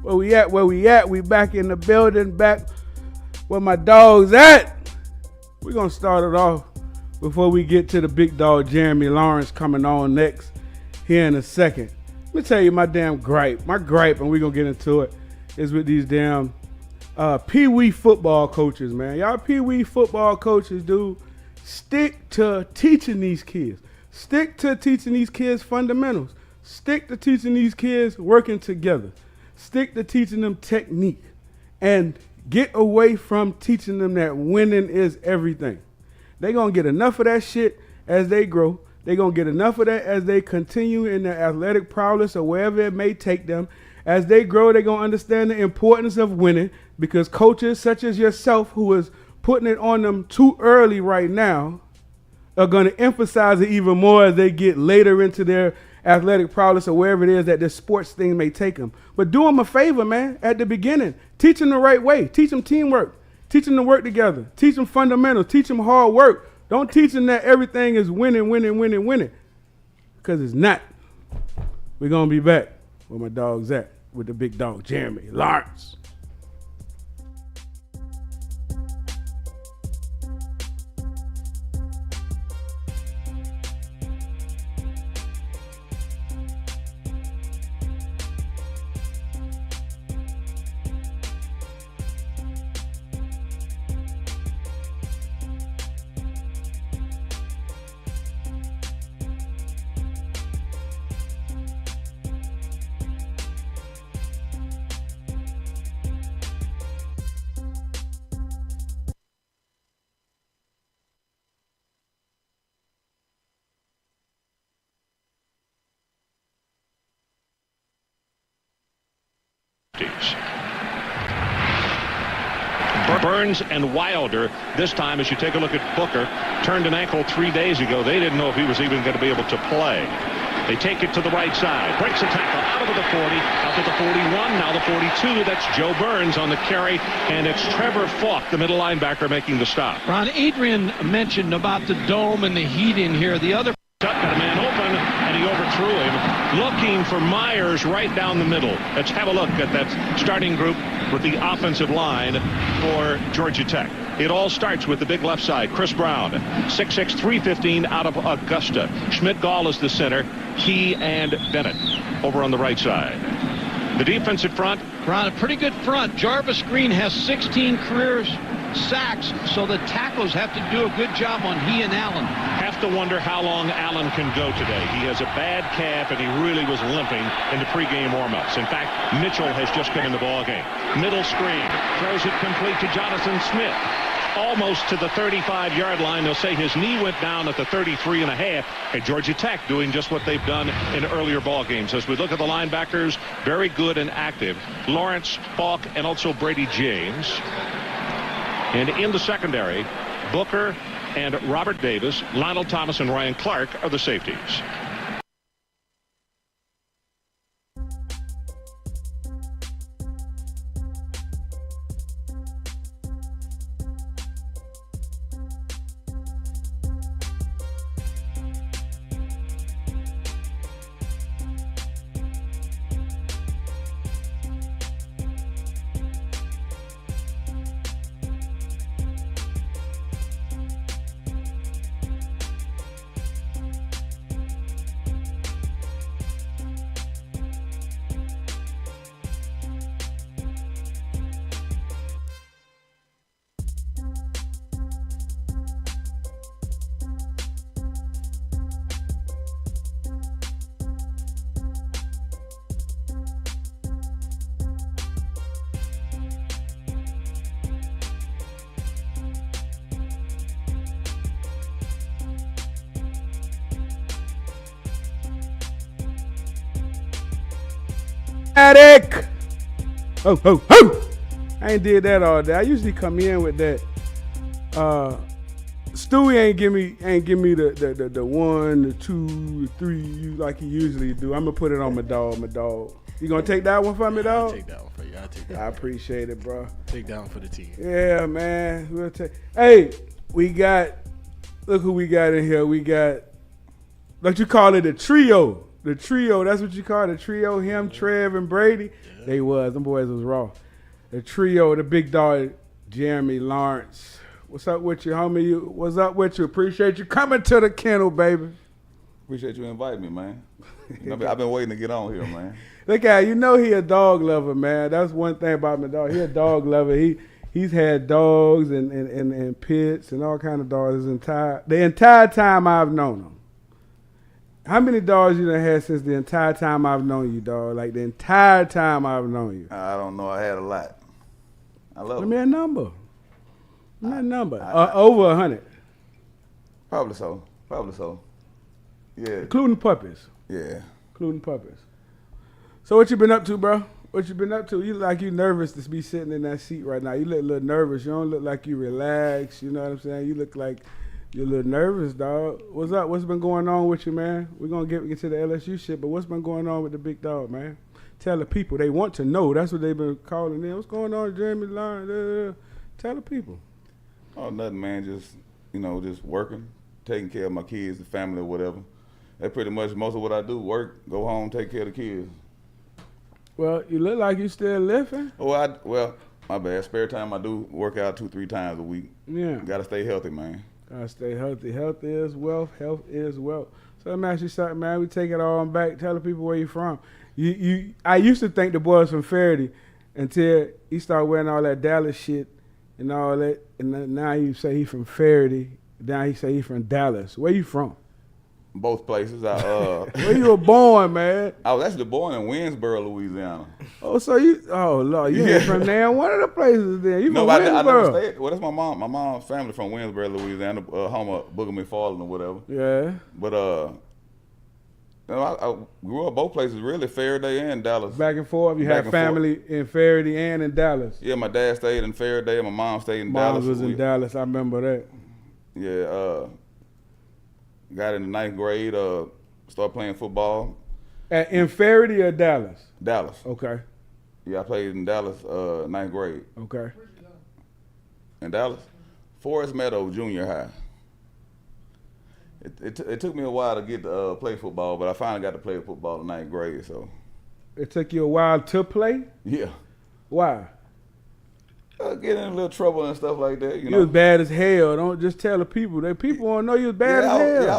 Where we at? Where we at? We back in the building, back where my dogs at. We're going to start it off before we get to the big dog, Jeremy Lawrence, coming on next here in a second. Let me tell you my damn gripe. My gripe, and we're going to get into it, is with these damn Pee-wee football coaches, man. Y'all Pee-wee football coaches, dude, stick to teaching these kids. Stick to teaching these kids fundamentals. Stick to teaching these kids working together. Stick to teaching them technique. And get away from teaching them that winning is everything. They're going to get enough of that shit as they grow. They're going to get enough of that as they continue in their athletic prowess or wherever it may take them. As they grow, they're going to understand the importance of winning, because coaches such as yourself, who is putting it on them too early right now, are going to emphasize it even more as they get later into their athletic prowess or wherever it is that this sports thing may take them. But do them a favor, man, at the beginning. Teach them the right way. Teach them teamwork. Teach them to work together. Teach them fundamentals. Teach them hard work. Don't teach them that everything is winning, because it's not. We're going to be back where my dog's at with the big dog, Jeremy Lawrence. Burns and Wilder, this time, as you take a look at Booker, turned an ankle 3 days ago. They didn't know if he was even going to be able to play. They take it to the right side. Breaks a tackle out of the 40, out to the 41, now the 42. That's Joe Burns on the carry, and it's Trevor Falk, the middle linebacker, making the stop. Ron, Adrian mentioned about the dome and the heat in here. The other got a man open, and he overthrew him, looking for Myers right down the middle. Let's have a look at that starting group with the offensive line for Georgia Tech. It all starts with the big left side. Chris Brown, 6'6", 315 out of Augusta. Schmidt-Gall is the center. He and Bennett over on the right side. The defensive front. Ron, a pretty good front. Jarvis Green has 16 career sacks, so the tackles have to do a good job on he and Allen. Have to wonder how long Allen can go today. He has a bad calf, and he really was limping in the pregame warmups. In fact, Mitchell has just come in the ballgame. Middle screen, throws it complete to Jonathan Smith. Almost to the 35-yard line. They'll say his knee went down at the 33.5. And Georgia Tech doing just what they've done in earlier ball games. As we look at the linebackers, very good and active. Lawrence, Falk, and also Brady James. And in the secondary, Booker and Robert Davis, Lionel Thomas, and Ryan Clark are the safeties. Attic. Ho, ho, ho. I ain't did that all day. I usually come in with that. Stewie ain't give me the 1, the 2, the 3 like he usually do. I'm gonna put it on my dog. You gonna take that one from me, dog? I'll take that one for you. I'll take that. I appreciate it, bro. Take that one for the team. Yeah, man. We'll take. Hey, we got. Look who we got in here. We got. Like you call it, a trio. The trio, that's what you call it, the trio, him, Trev, and Brady. Yeah. They was. Them boys was raw. The trio, the big dog, Jeremy Lawrence. What's up with you, homie? What's up with you? Appreciate you coming to the kennel, baby. Appreciate you inviting me, man. I've been waiting to get on here, man. Look at you know he a dog lover, man. That's one thing about my dog. He a dog lover. He's had dogs and pits and all kind of dogs the entire time I've known him. How many dogs you done had since the entire time I've known you, dog? Like the entire time I've known you. I don't know. I had a lot. I love Give me a number. Give me a number. Over 100. Probably so. Yeah. Including puppies. Yeah. Including puppies. So what you been up to, bro? What you been up to? You look like you nervous to be sitting in that seat right now. You look a little nervous. You don't look like you relaxed. You know what I'm saying? You look like you're a little nervous, dog. What's up? What's been going on with you, man? We're going to get to the LSU shit, but what's been going on with the big dog, man? Tell the people. They want to know. That's what they've been calling in. What's going on, Jeremy Lawrence? Tell the people. Oh, nothing, man. Just working, taking care of my kids, the family, or whatever. That's pretty much most of what I do. Work, go home, take care of the kids. Well, you look like you still lifting. Well, my bad. Spare time, I do work out 2-3 times a week. Yeah. Got to stay healthy, man. Gotta stay healthy. Health is wealth. Health is wealth. So let me ask you something, man. We take it all back. Tell the people where you from. I used to think the boy was from Faraday until he started wearing all that Dallas shit and all that. And now you say he from Faraday. Now he say he from Dallas. Where you from? Both places. Where you were born, man? I was actually born in Winsboro, Louisiana. Oh, so Lord, you ain't from there. One of the places there. You from I Winsboro. never stayed. Well, that's my mom. My mom's family from Winsboro, Louisiana, home of Booger McFarland or whatever. Yeah. But I grew up both places, really, Faraday and Dallas. Back and forth. You had family in Faraday and in Dallas. Yeah, my dad stayed in Faraday, and my mom stayed in Dallas. Mom was in Dallas. I remember that. Yeah. Got in the 9th grade. Started playing football. In Faraday or Dallas? Dallas. Okay. Yeah, I played in Dallas, 9th grade. Okay. In Dallas? Forest Meadow Junior High. It took me a while to get to play football, but I finally got to play football in 9th grade. So. It took you a while to play? Yeah. Why? Get in a little trouble and stuff like that. You know? You was bad as hell. Don't just tell the people. The people want to know you was bad as hell. Yeah,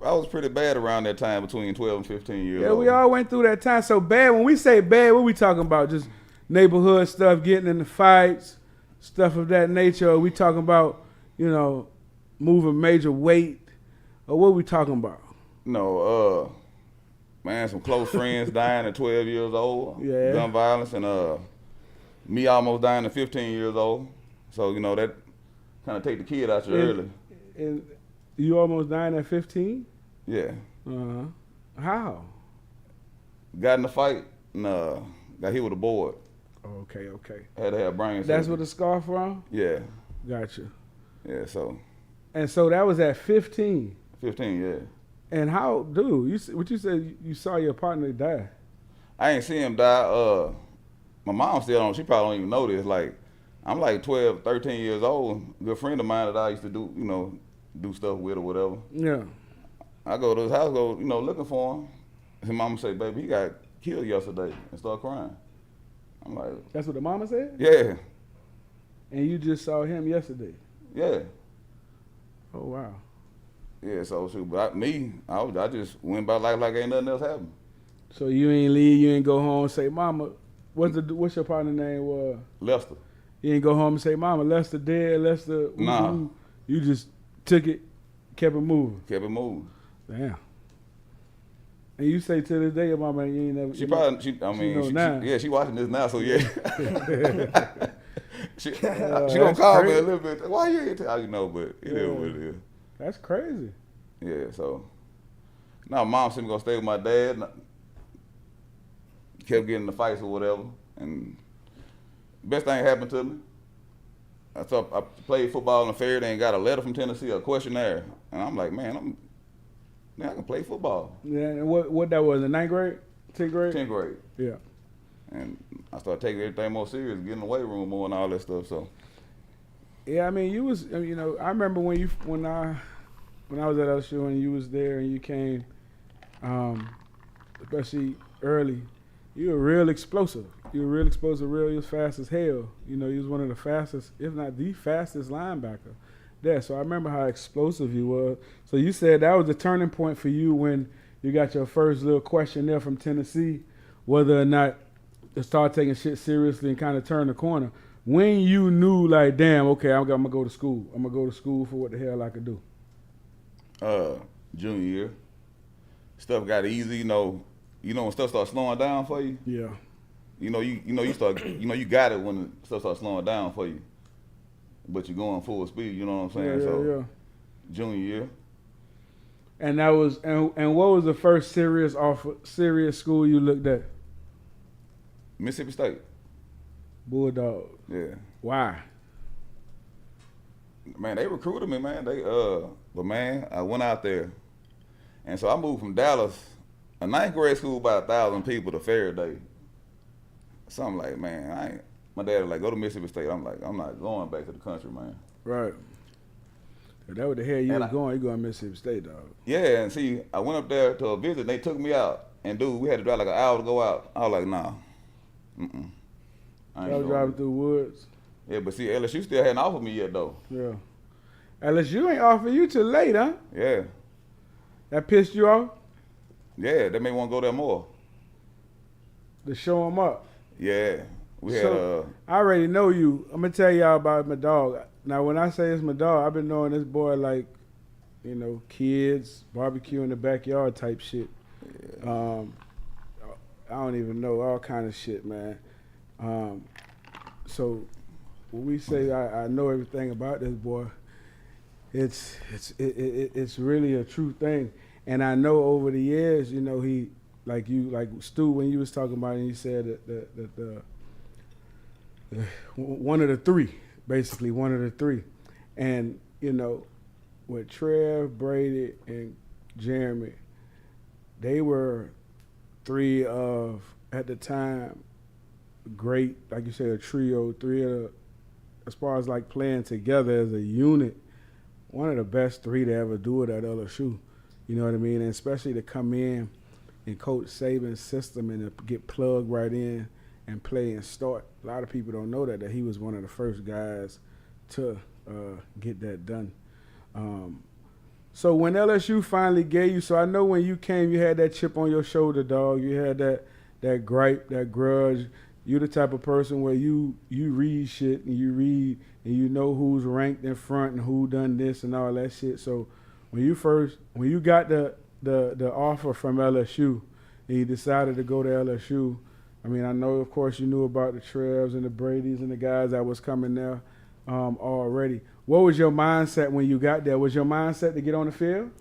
I was pretty bad around that time, between 12 and 15 years old. Yeah, we all went through that time. So bad. When we say bad, what we talking about? Just neighborhood stuff, getting in the fights, stuff of that nature. Or we talking about, moving major weight, or what we talking about? No, man, some close friends dying at 12 years old. Yeah. Gun violence and me almost dying at 15 years old. So, that kind of take the kid out you early. And you almost dying at 15? Yeah. Uh-huh. How? Got in a fight and got hit with a board. Okay. Had to have brain surgery. That's where the scar from? Yeah. Gotcha. Yeah, so. And so that was at 15? 15, yeah. And how, dude, what you said you saw your partner die? I ain't seen him die. My mom still don't, she probably don't even know this. Like, I'm like 12, 13 years old. A good friend of mine that I used to do stuff with or whatever. Yeah. I go to his house, looking for him. His mama say, baby, he got killed yesterday, and start crying. I'm like. That's what the mama said? Yeah. And you just saw him yesterday? Yeah. Oh, wow. Yeah, so shoot, but I just went by like ain't nothing else happened. So you ain't leave, you ain't go home and say, Mama, what's your partner name was? Lester. You ain't go home and say, Mama, Lester dead, Lester. Nah. You just took it, kept it moving. Kept it moving. Damn. And you say to this day, your mama, you ain't never. She watching this now, so yeah. she gonna call me a little bit. Why you ain't tell but it is what it is. That's crazy. Yeah, so now mom said me gonna stay with my dad. Kept getting in the fights or whatever, and best thing happened to me. I played football in the Faraday and got a letter from Tennessee, a questionnaire, and I'm like, man, I can play football. Yeah, and what that was, in 9th grade, 10th grade? 10th grade. Yeah. And I started taking everything more serious, getting in the weight room more and all that stuff. So. Yeah, I mean, you was, I remember when I was at LSU and you was there and you came, especially early, you were real explosive. You were real explosive, you was fast as hell. You know, you was one of the fastest, if not the fastest linebacker there. So I remember how explosive you were. So you said that was the turning point for you when you got your first little questionnaire from Tennessee, whether or not to start taking shit seriously and kind of turn the corner. When you knew, like, damn, okay, I'm gonna go to school. I'm gonna go to school for what the hell I could do. Junior year, stuff got easy. You know when stuff starts slowing down for you. Yeah. You got it when stuff starts slowing down for you, but you're going full speed. You know what I'm saying? Yeah. Junior year. And that was and what was the first serious school you looked at? Mississippi State. Bulldogs. Yeah. Why? Man, they recruited me, man. But man, I went out there, and so I moved from Dallas, a ninth grade school, about 1,000 people, to Faraday. So I'm like, man, my dad was like, go to Mississippi State. I'm like, I'm not going back to the country, man. Right. If that what the hell you was going, you going to Mississippi State, dog. Yeah, and see, I went up there to a visit, and they took me out. And dude, we had to drive like an hour to go out. I was like, nah. I was driving through woods. Yeah, but see, LSU still hadn't offered me yet, though. Yeah. LSU ain't offered you till late, huh? Yeah. That pissed you off? Yeah, they may want to go there more. To show them up. Yeah. We had I already know you. I'm going to tell y'all about my dog. Now, when I say it's my dog, I've been knowing this boy like, you know, kids, barbecue in the backyard type shit. Yeah. I don't even know, all kind of shit, man. So when we say I know everything about this boy, it's really a true thing. And I know over the years, you know, he, like Stu, when you was talking about it, and you said that the one of the three, basically one of the three. And, you know, with Trev, Brady, and Jeremy, they were three of, at the time, great, like you said, a trio, three of the, as far as like playing together as a unit, one of the best three to ever do it at LSU. You know what I mean? And especially to come in and Coach Saban's system and to get plugged right in and play and start. A lot of people don't know that he was one of the first guys to get that done. So when LSU finally gave you, so I know when you came, you had that chip on your shoulder, dog. You had that gripe, that grudge. You the type of person where you read shit and you read and you know who's ranked in front and who done this and all that shit. So when you got the offer from LSU and you decided to go to LSU, I mean, I know, of course, you knew about the Trevs and the Bradys and the guys that was coming there already. What was your mindset when you got there? Was your mindset to get on the field?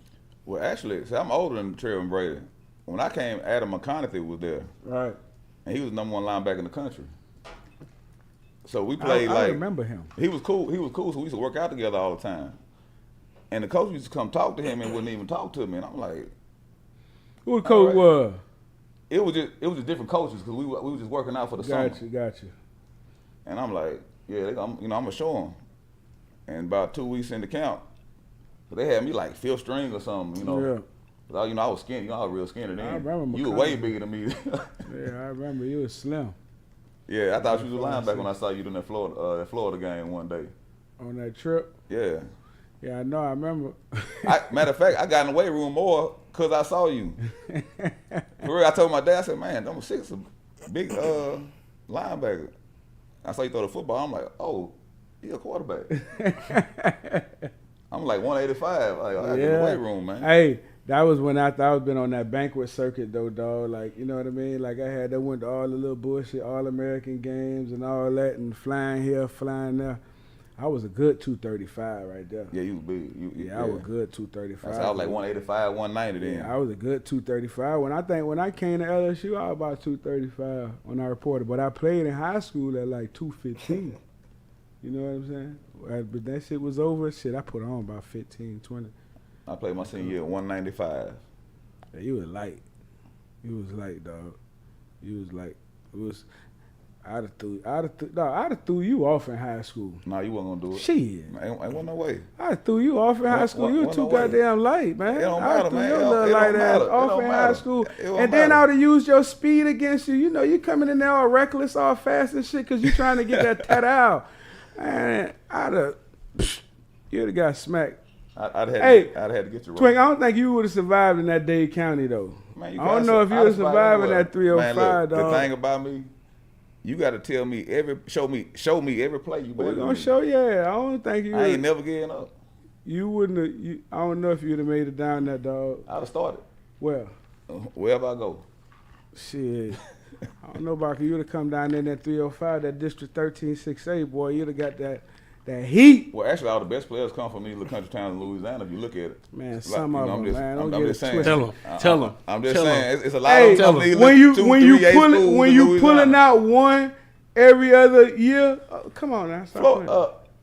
Well, actually, see, I'm older than Trev and Brady. When I came, Adam McConaughey was there. Right. And he was the #1 linebacker in the country. So we played I remember him. He was cool, so we used to work out together all the time. And the coach used to come talk to him and wouldn't even talk to me. And I'm like, who the coach was? It was just different coaches because we were just working out for the summer. Got you. And I'm like, yeah, I'm gonna show them. And about 2 weeks in the camp, they had me like 5th string or something, you know. Yeah. But I was skinny. You know, I was real skinny then. I remember you were way bigger than me. Yeah, I remember you was slim. Yeah, I thought you was a linebacker when I saw you in that Florida game one day. On that trip? Yeah. Yeah, I know. I remember. Matter of fact, I got in the weight room more because I saw you. For real, I told my dad, I said, man, number 6 is a big linebacker. I saw you throw the football. I'm like, oh, he a quarterback. I'm like 185. Like, I got in the weight room, man. Hey, that was when I thought I was been on that banquet circuit, though, dog. Like, you know what I mean? Like, I went to all the little bullshit All-American games and all that and flying here, flying there. I was a good 235 right there. Yeah, you was big. I was good 235. I was like 185, 190 then. Yeah, I was a good 235. When I came to LSU, I was about 235 when I reported. But I played in high school at like 215. You know what I'm saying? But that shit was over. Shit, I put on about 15, 20. I played my senior year at 195. Yeah, you was light. You was light, dog. You was light. I'd have threw you off in high school. Nah, you wasn't gonna do it. Shit. Ain't no way. I threw you off in high school. You were too goddamn light, man. It don't I matter, threw man. your It little don't light ass matter. off in high school. And then I would have used your speed against you. You know, you coming in there all reckless, all fast and shit because you trying to get that tat out. Man, you'd have got smacked. I'd have had to get you right. Twink, I don't think you would have survived in that Dade County, though. Man, I don't know if you would have survived in that 305, man, look, dog. The thing about me, you got to tell me show me every play you better. We're going to show you. I don't think you I ain't never getting up. You wouldn't have, I don't know if you'd have made it down that, dog. I'd have started. Well. Wherever I go. Shit. I don't know about you. You'd have come down there in that 305, that District 13-6A, boy. You'd have got that heat. Well, actually, all the best players come from these little country towns in Louisiana, if you look at it. Man, some of them, man. Don't get it twisted. Tell them. I'm just saying, it's a lot of them. When you pulling out one every other year, come on now.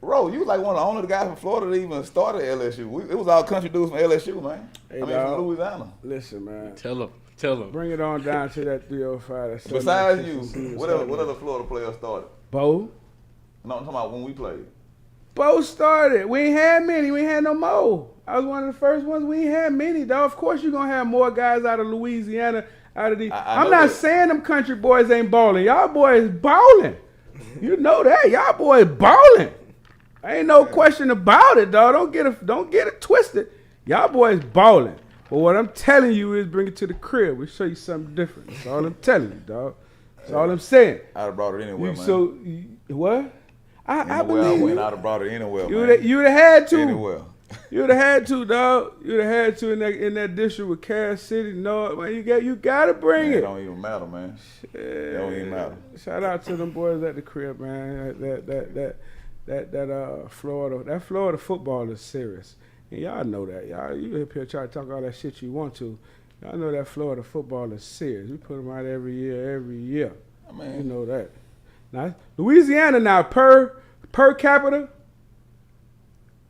Ro, you was like one of the only guys from Florida that even started at LSU. It was all country dudes from LSU, man. Hey, from Louisiana. Listen, man. Tell them. Bring it on down to that 305. Besides you, what other Florida players started? Bo. No, I'm talking about when we played. Bo started. We ain't had many. We ain't had no more. I was one of the first ones. We ain't had many, dog. Of course you're going to have more guys out of Louisiana, out of the... I'm not saying them country boys ain't balling. Y'all boys balling. You know that. Y'all boys balling. Ain't no question about it, dog. Don't get it twisted. Y'all boys balling. But what I'm telling you is bring it to the crib. We'll show you something different. That's all I'm telling you, dog. That's all I'm saying. I'd have brought it anywhere, man. So, what? I believe you. I'd have brought it anywhere, man. You'd have had to. Anywhere. You'd have had to, dog. You'd have had to in that district with Cass City. No, man, you gotta bring it. It don't even matter, man. It don't even matter. Shout out to them boys at the crib, man. That Florida football is serious. And y'all know that. Y'all, you up here try to talk all that shit you want to. Y'all know that Florida football is serious. We put them out every year. I mean, you know that. Now, Louisiana now per capita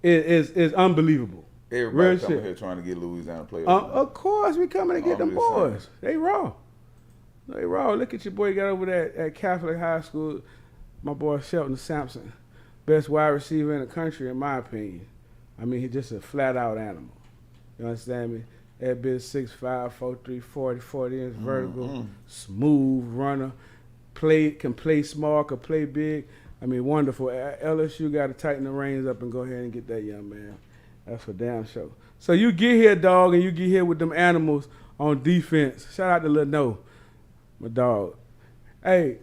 is unbelievable. Everybody coming here trying to get Louisiana players. Of course, we coming to get them boys. They raw. Look at your boy got over there at Catholic High School. My boy Shelton Sampson, best wide receiver in the country, in my opinion. I mean, he's just a flat-out animal. You understand me? That bitch 6'5", 4'3", 40 inch vertical, smooth runner, can play small, can play big. I mean, wonderful. LSU got to tighten the reins up and go ahead and get that young man. That's for damn sure. So you get here, dog, and you get here with them animals on defense. Shout out to Lil No, my dog. Hey,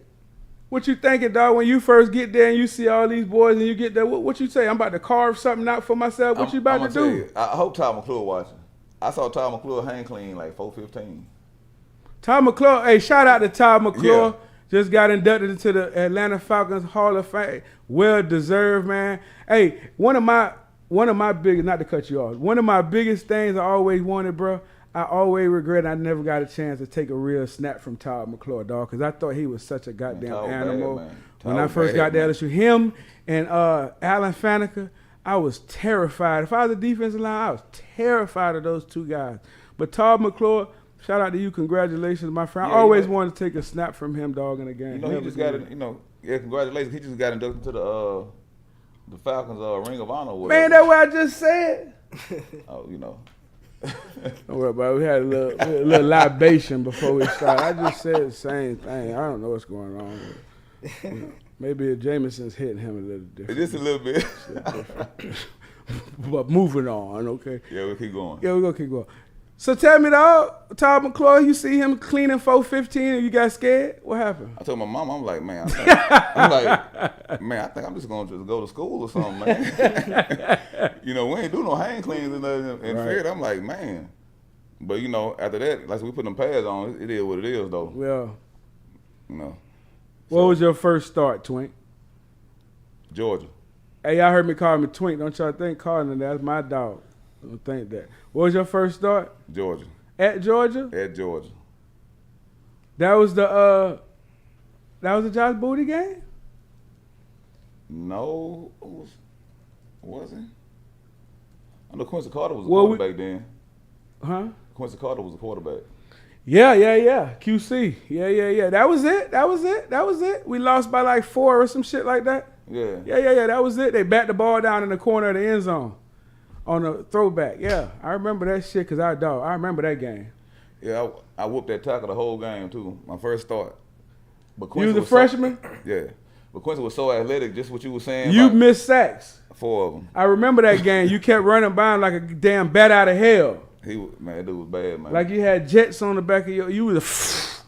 what you thinking, dog, when you first get there and you see all these boys and you get there? What you say? I'm about to carve something out for myself. What you about to do? I hope Todd McClure watching. I saw Todd McClure hang clean like 4:15. Todd McClure, hey, shout out to Todd McClure. Yeah. Just got inducted into the Atlanta Falcons Hall of Fame. Well deserved, man. Hey, one of my biggest, not to cut you off, one of my biggest things I always wanted, bro, I always regret I never got a chance to take a real snap from Todd McClure, dog, because I thought he was such a goddamn animal. Bad, when I first got to LSU, him and Alan Faneca, I was terrified. If I was a defensive line, I was terrified of those two guys. But Todd McClure, shout out to you. Congratulations, my friend. Yeah, I always wanted to take a snap from him, dog, in a game. You know, he just got it, congratulations. He just got inducted to the Falcons Ring of Honor. Man, that's what I just said. Oh, you know. Don't worry about it. We had a little libation before we started. I just said the same thing. I don't know what's going on with it. Maybe Jameson's hitting him a little different. Just a little bit. But moving on, okay? Yeah, we'll keep going. Yeah, we're going to keep going. So tell me, dog, Todd McClure, you see him cleaning 415 and you got scared? What happened? I told my mom, I'm like, man, I think I'm just going to go to school or something, man. We ain't do no hang cleans and nothing. And right. I'm like, man. But, after that, like we put them pads on, it is what it is, though. Well. What was your first start, Twink? Georgia. Hey, y'all heard me call me Twink. Don't y'all think calling that's my dog. Don't think that. What was your first start? Georgia. At Georgia? At Georgia. That was the Josh Booty game? No, was it? I know Quincy Carter was a quarterback then. Huh? Quincy Carter was a quarterback. Yeah. QC. Yeah. That was it. We lost by like 4 or some shit like that. Yeah. Yeah. That was it. They backed the ball down in the corner of the end zone on a throwback. Yeah, I remember that shit because I remember that game. Yeah, I whooped that tackle the whole game too. My first start. But You was Quincy a freshman? Yeah. But Quincy was so athletic, just what you were saying. You about missed sacks. 4 of them. I remember that game. You kept running by him like a damn bat out of hell. Man, that dude was bad, man. Like you had jets on the back of you was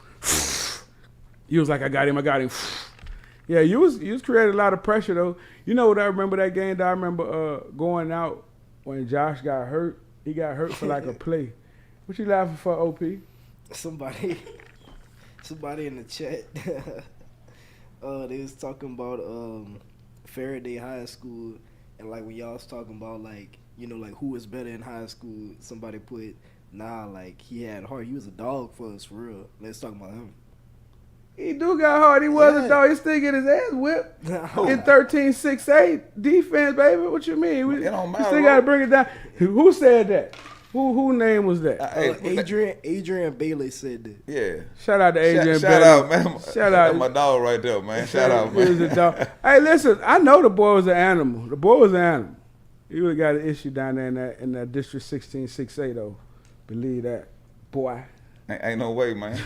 you was like, I got him. Yeah, you was creating a lot of pressure though. You know what I remember that game? I remember going out when Josh got hurt. He got hurt for like a play. What you laughing for, OP? Somebody in the chat. They was talking about Faraday High School, and like when y'all was talking about like, you know, like who was better in high school, somebody put, like he had heart. He was a dog for us, for real. Let's talk about him. He do got hard. He was a dog. He still get his ass whipped in 13-6-8 defense, baby. What you mean? It don't matter, You still got to bring it down. Who said that? Who name was that? Adrian Bailey said that. Yeah. Shout out to Adrian Shout Bailey. out, man. Shout out. That's my dog right there, man. Shout out, He was man. a dog. Hey, listen, I know the boy was an animal. The boy was an animal. He would have got an issue down there in that District 16-6-8 though. Believe that, boy. Ain't no way, man.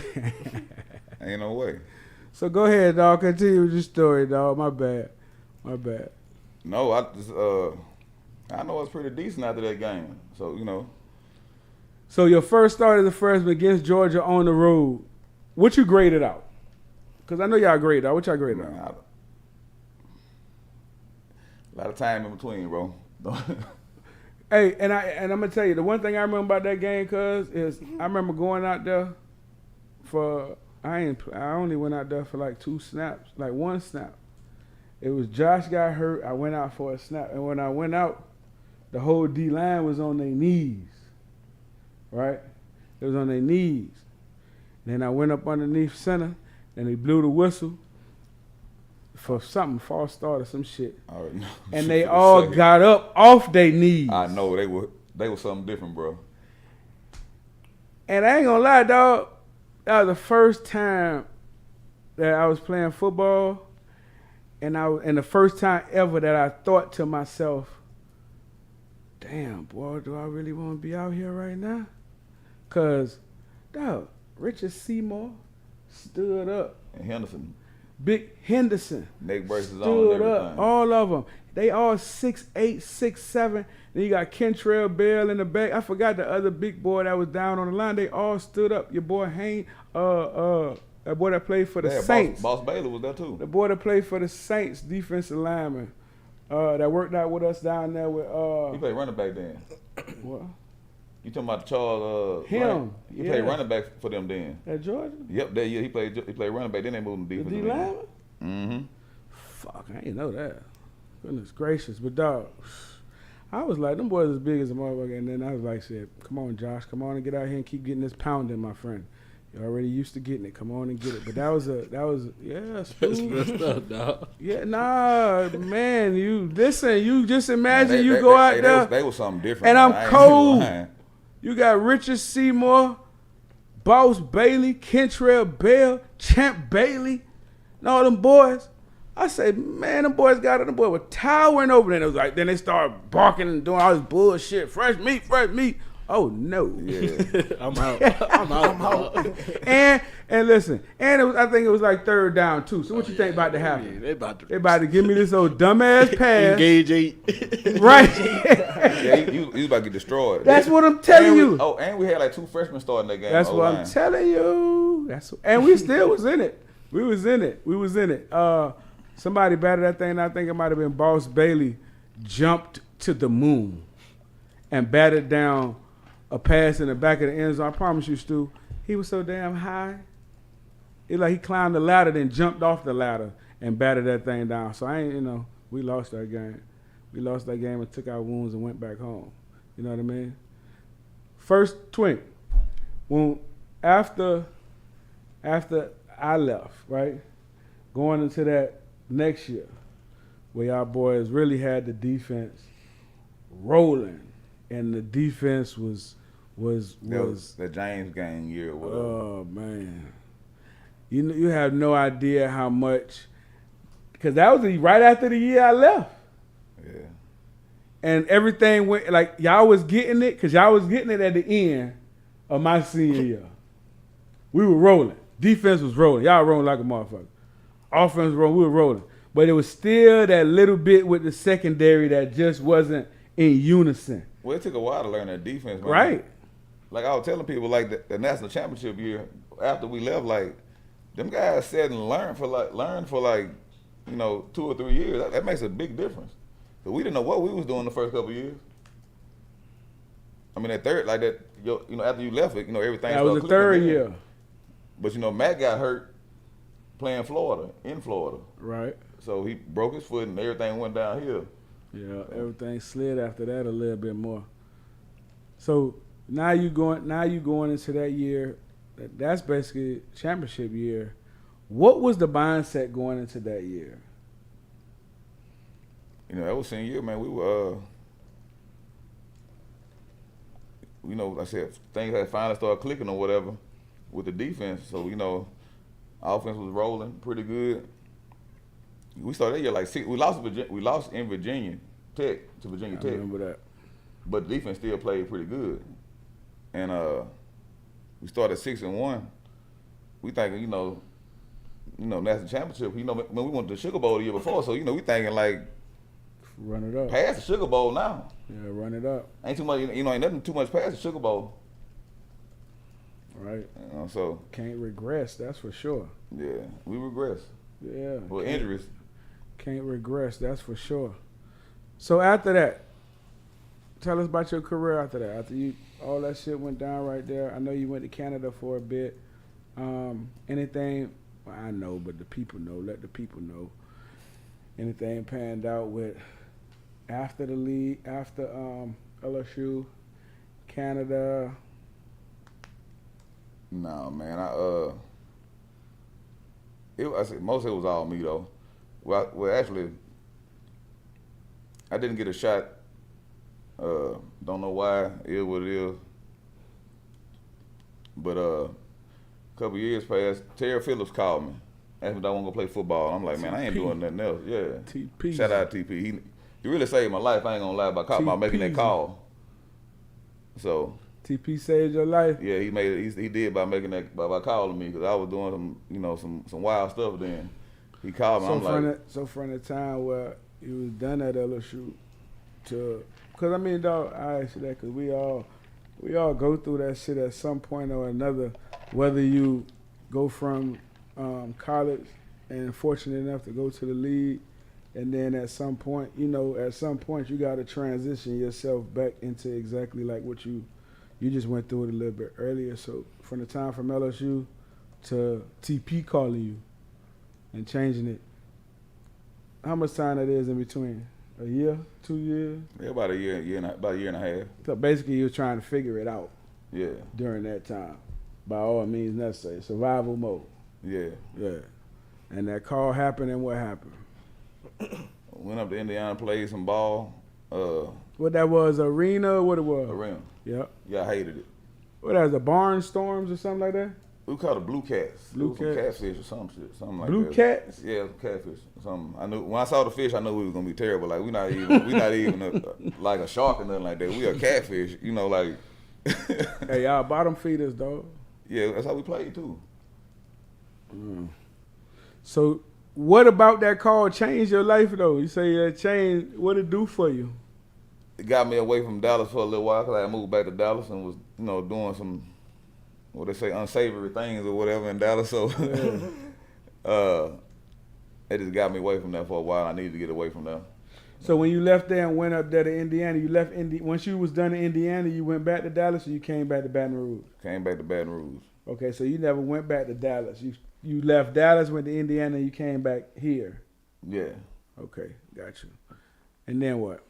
Ain't no way. So go ahead, dog. Continue with your story, dog. My bad. No, I know I was pretty decent after that game. So, you know. So your first start as a freshman against Georgia on the road, what you graded out? Because I know y'all graded out. What y'all graded out? A lot of time in between, bro. Hey, and I'm gonna tell you the one thing I remember about that game, cuz, is I remember going out there for I only went out there for like 2 snaps, like 1 snap. It was Josh got hurt. I went out for a snap, and when I went out, the whole D line was on their knees. Right? It was on their knees. Then I went up underneath center, and they blew the whistle for something, false start or some shit. And they all got up off their knees. I know they were something different, bro. And I ain't gonna lie, dog. That was the first time that I was playing football, and the first time ever that I thought to myself, "Damn, boy, do I really want to be out here right now?" Cause, dog, Richard Seymour stood up. And Henderson. Big Henderson. Neck braces on and stood everything. up. All of them. They all 6'8", 6'7". Then you got Kentrell Bell in the back. I forgot the other big boy that was down on the line. They all stood up. Your boy Hayne, that boy that played for the Saints. Boss Bailey was there too. The boy that played for the Saints, defensive lineman, that worked out with us down there with. He played running back then. What? You talking about Charles? Him. He played running back for them then. At Georgia? Yep, that year he played running back. Then they moved him The defensive D lineman? Mm-hmm. Fuck, I didn't know that. Goodness gracious. But dog, I was like, them boys as big as a motherfucker. And then I was like, said, come on, Josh, come on and get out here and keep getting this pounding, my friend. You're already used to getting it. Come on and get it. But that was yeah, That's messed up, dog. Yeah, nah, man, you just imagine you go out there. They was something different. And man. I'm cold. You got Richard Seymour, Boss Bailey, Kentrell Bell, Champ Bailey, and all them boys. I say, man, them boys were towering over there. It was like, then they started barking and doing all this bullshit. Fresh meat. Oh no. Yeah. I'm out. And listen, I think it was like 3rd down too. So what you think about to happen? They about to give me this old dumbass pass. Engage 8. Right. Yeah, he was about to get destroyed. That's what I'm telling you. And we had like 2 freshmen starting that game. That's what I'm telling you. And we still was in it. We was in it. Somebody batted that thing. I think it might have been Boss Bailey. Jumped to the moon and batted down a pass in the back of the end zone. I promise you, Stu, he was so damn high. It like he climbed the ladder, then jumped off the ladder and batted that thing down. So we lost that game. We lost that game and took our wounds and went back home. You know what I mean? First twink, when after I left, right, going into that next year, where y'all boys really had the defense rolling, and the defense was was the James game year or whatever. Oh man, you have no idea how much, because that was right after the year I left. Yeah. And everything went like y'all was getting it because y'all was getting it at the end of my senior year. We were rolling. Defense was rolling. Y'all rolling like a motherfucker. Offense was rolling. We were rolling. But it was still that little bit with the secondary that just wasn't in unison. Well, it took a while to learn that defense, man. Right. Like I was telling people, like the national championship year after we left, like them guys sat and learned for like 2 or 3 years. That makes a big difference. But we didn't know what we was doing the first couple of years. I mean, that third, like that, after you left it, everything. That was the third year. But Matt got hurt playing in Florida. Right. So he broke his foot and everything went downhill. Yeah, everything slid after that a little bit more. So now you going into that year. That's basically championship year. What was the mindset going into that year? That was senior year, man. We were, like I said, things had finally started clicking or whatever with the defense. So, offense was rolling pretty good. We started that year like 6. We lost in Virginia Tech to Virginia Tech. I remember that. But the defense still played pretty good. And we started 6-1. We thinking, national championship. When we went to the Sugar Bowl the year before, so we thinking like run it up. Pass the Sugar Bowl now. Yeah, run it up. Ain't too much, ain't nothing too much past the Sugar Bowl. Right. So can't regress, that's for sure. Yeah, we regress. Yeah. Well, injuries. Can't regress, that's for sure. So after that, tell us about your career after that. After all that shit went down right there. I know you went to Canada for a bit. Anything? Well, I know, but the people know. Let the people know. Anything panned out with after the league, after LSU, Canada? No, man. I said most of it was all me though. Well, actually, I didn't get a shot. Don't know why. It is what it is. But a couple years passed. Terry Phillips called me, asked me if I want to go play football. I'm like, man, I ain't doing nothing else. Yeah. TP. Shout out to TP. He really saved my life. I ain't gonna lie about making that call. So. TP saved your life. Yeah, he made it. He did by calling me because I was doing some wild stuff then. He called me. So from the time where you was done at LSU to, because I mean, dog, I ask you that because we all go through that shit at some point or another. Whether you go from college and fortunate enough to go to the league, and then at some point you got to transition yourself back into exactly like what you just went through it a little bit earlier. So from the time from LSU to TP calling you and changing it, how much time that is in between? A year, 2 years? Yeah, about a year and a half. So basically you were trying to figure it out. Yeah. During that time. By all means necessary. Survival mode. Yeah. Yeah. And that call happened, and what happened? Went up to Indiana, played some ball. What that was, arena? What it was? Arena. Yep. Yeah, I hated it. What that was, a Barnstorms or something like that? We called it Blue Cats. Blue Cats. Catfish or something like that. Blue Cats? Yeah, catfish. Something. I knew when I saw the fish, I knew we was gonna be terrible. Like we not even like a shark or nothing like that. We are catfish. Like. Hey, y'all bottom feeders, dog. Yeah, that's how we played too. So, what about that call changed your life though? You say that changed. What it do for you? It got me away from Dallas for a little while because I moved back to Dallas and was doing some, what they say, unsavory things or whatever in Dallas. So it just got me away from that for a while. I needed to get away from that. So when you left there and went up there to Indiana, you left once you was done in Indiana, you went back to Dallas, or you came back to Baton Rouge? Came back to Baton Rouge. Okay, so you never went back to Dallas. You left Dallas, went to Indiana, and you came back here. Yeah. Okay, got you. And then what?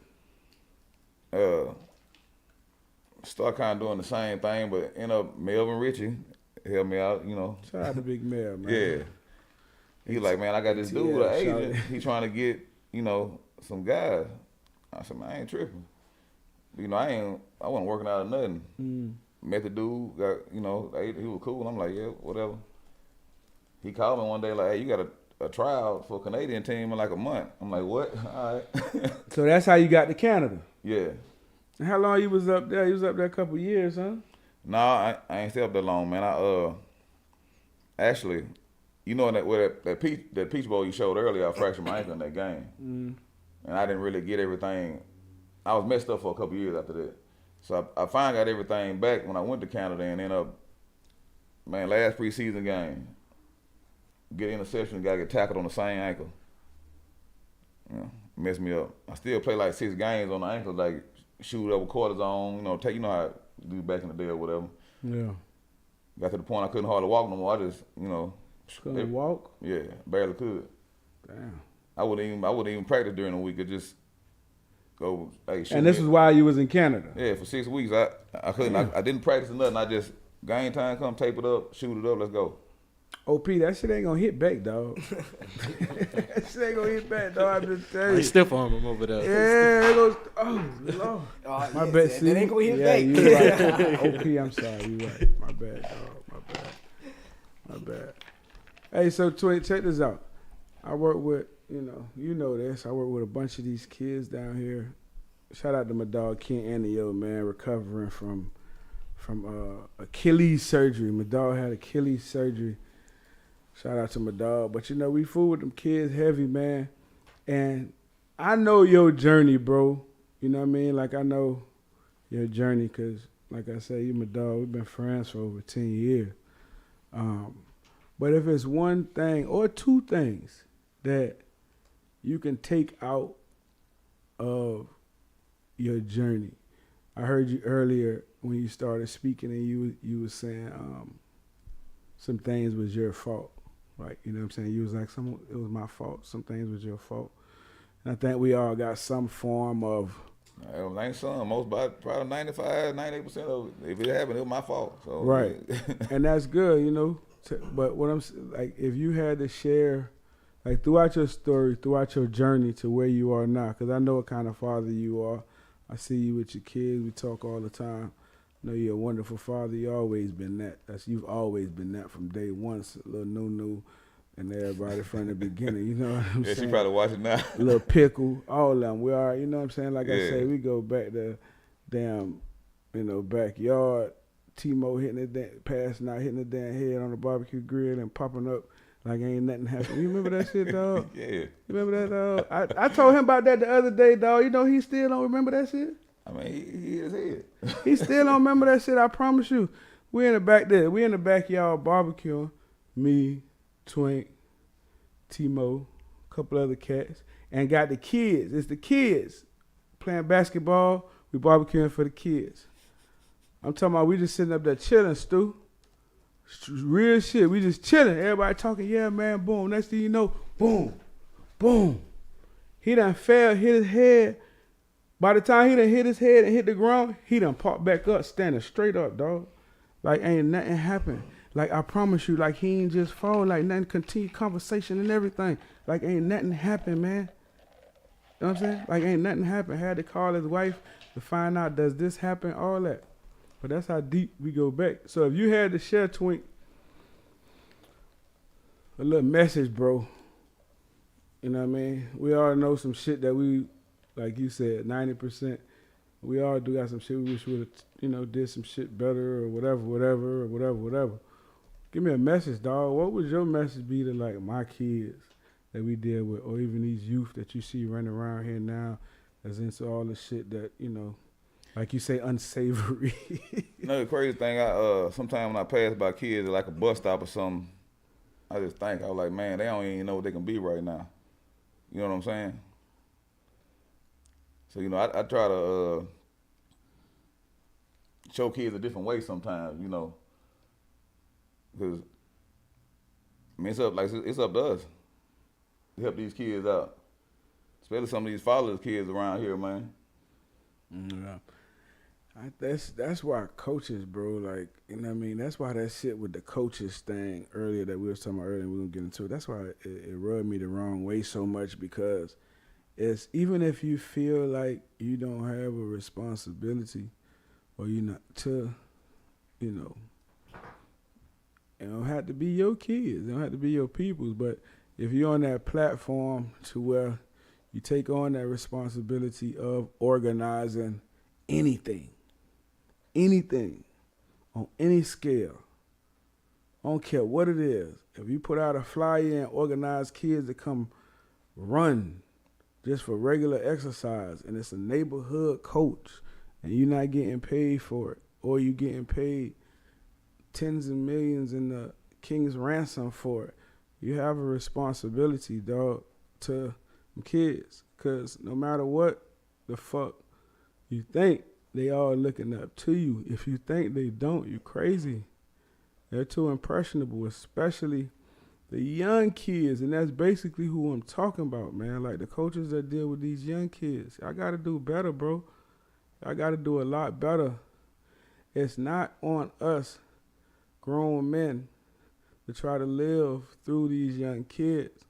Start kind of doing the same thing, but end up Melvin Ritchie helped me out, Shout out to Big Mel, man. Yeah. He like, man, I got this dude with an agent. He trying to get, some guys. I said, man, I ain't tripping. I wasn't working out of nothing. met the dude, he was cool. I'm like, yeah, whatever. He called me one day like, hey, you got a tryout for a Canadian team in like a month. I'm like, what? All right. So that's how you got to Canada. Yeah. And how long you was up there? You was up there a couple of years, huh? No, I ain't stay up that long, man. I actually, you know that Peach Bowl you showed earlier, I fractured my ankle in that game, and I didn't really get everything. I was messed up for a couple of years after that, so I finally got everything back when I went to Canada and ended up, man, last preseason game, get interception, gotta get tackled on the same ankle. Messed me up. I still play like 6 games on the ankle, like shoot up with cortisone, you know how I do back in the day or whatever. Yeah. Got to the point I couldn't hardly walk no more. I just, Couldn't walk? Yeah, barely could. Damn. I wouldn't even practice during the week. I just go. Hey, shoot And this me. was while you was in Canada. Yeah, for 6 weeks I couldn't. I didn't practice nothing. I just game time come, tape it up, shoot it up, let's go. OP, that shit ain't gonna hit back, dog. That shit ain't gonna hit back, dog. I'm just telling you. He stiff arm him over there. Yeah, it goes. Oh Lord. My bad. That ain't gonna hit yeah, back. You right. OP, I'm sorry. You right. My bad, dog. My bad. Hey, so Twit, check this out. I work with, you know this. I work with a bunch of these kids down here. Shout out to my dog Ken Anio, man, recovering from Achilles surgery. My dog had Achilles surgery. Shout out to my dog. But we fool with them kids heavy, man. And I know your journey, bro. You know what I mean? Like, I know your journey because, like I said, you my dog. We've been friends for over 10 years. But if it's one thing or two things that you can take out of your journey. I heard you earlier when you started speaking and you was saying some things was your fault. Right, you know what I'm saying? You was like, it was my fault. Some things was your fault. And I think we all got some form of. It ain't some. Most, probably 95, 98% of it. If it happened, it was my fault. So, right. And that's good, But what I'm like, if you had to share, like throughout your story, throughout your journey to where you are now, because I know what kind of father you are. I see you with your kids. We talk all the time. I know you're a wonderful father. You've always been that. You've always been that from day one. So little Nunu and everybody from the beginning. You know what I'm saying? Yeah, she probably watching now. Little Pickle, all of them. We are, you know what I'm saying? Like I Yeah. say, we go back to damn, backyard. Timo passing out, hitting the damn head on the barbecue grill and popping up like ain't nothing happened. You remember that shit, dog? Yeah. You remember that, dog? I told him about that the other day, dog. He still don't remember that shit? I mean, he is here. He still don't remember that shit, I promise you. We in the back there. We in the backyard barbecue. Me, Twink, Timo, a couple other cats, and got the kids. It's the kids playing basketball. We barbecuing for the kids. I'm talking about we just sitting up there chilling, Stu. Real shit. We just chilling. Everybody talking, yeah, man, boom. Next thing you know, boom, boom. He done fell, hit his head. By the time he done hit his head and hit the ground, he done popped back up, standing straight up, dog. Like ain't nothing happened. Like I promise you, like he ain't just fall, like nothing continued conversation and everything. Like ain't nothing happened, man. You know what I'm saying? Like ain't nothing happened. Had to call his wife to find out, does this happen, all that. But that's how deep we go back. So if you had to share, Twink, a little message, bro. You know what I mean? We all know some shit that we, like you said, 90%. We all do got some shit we wish we would have, did some shit better or whatever. Give me a message, dog. What would your message be to like my kids that we deal with, or even these youth that you see running around here now that's into all the shit that, like you say, unsavory. The crazy thing, sometimes when I pass by kids at like a bus stop or something, I just think, I was like, man, they don't even know what they can be right now. You know what I'm saying? So, I try to show kids a different way sometimes, because, it's up to us to help these kids out, especially some of these fatherless kids around here, man. Yeah. That's why coaches, bro, like, that's why that shit with the coaches thing earlier that we were talking about earlier, and we're going to get into it, that's why it rubbed me the wrong way so much, because it's even if you feel like you don't have a responsibility or you're not to you know, it don't have to be your kids. It don't have to be your people's. But if you're on that platform to where you take on that responsibility of organizing anything on any scale, I don't care what it is. If you put out a flyer and organize kids to come run just for regular exercise, and it's a neighborhood coach, and you're not getting paid for it, or you're getting paid tens of millions in the king's ransom for it, you have a responsibility, dog, to them kids. Because no matter what the fuck you think, they all looking up to you. If you think they don't, you crazy. They're too impressionable, especially the young kids, and that's basically who I'm talking about, man. Like the coaches that deal with these young kids. I got to do better, bro. I got to do a lot better. It's not on us grown men to try to live through these young kids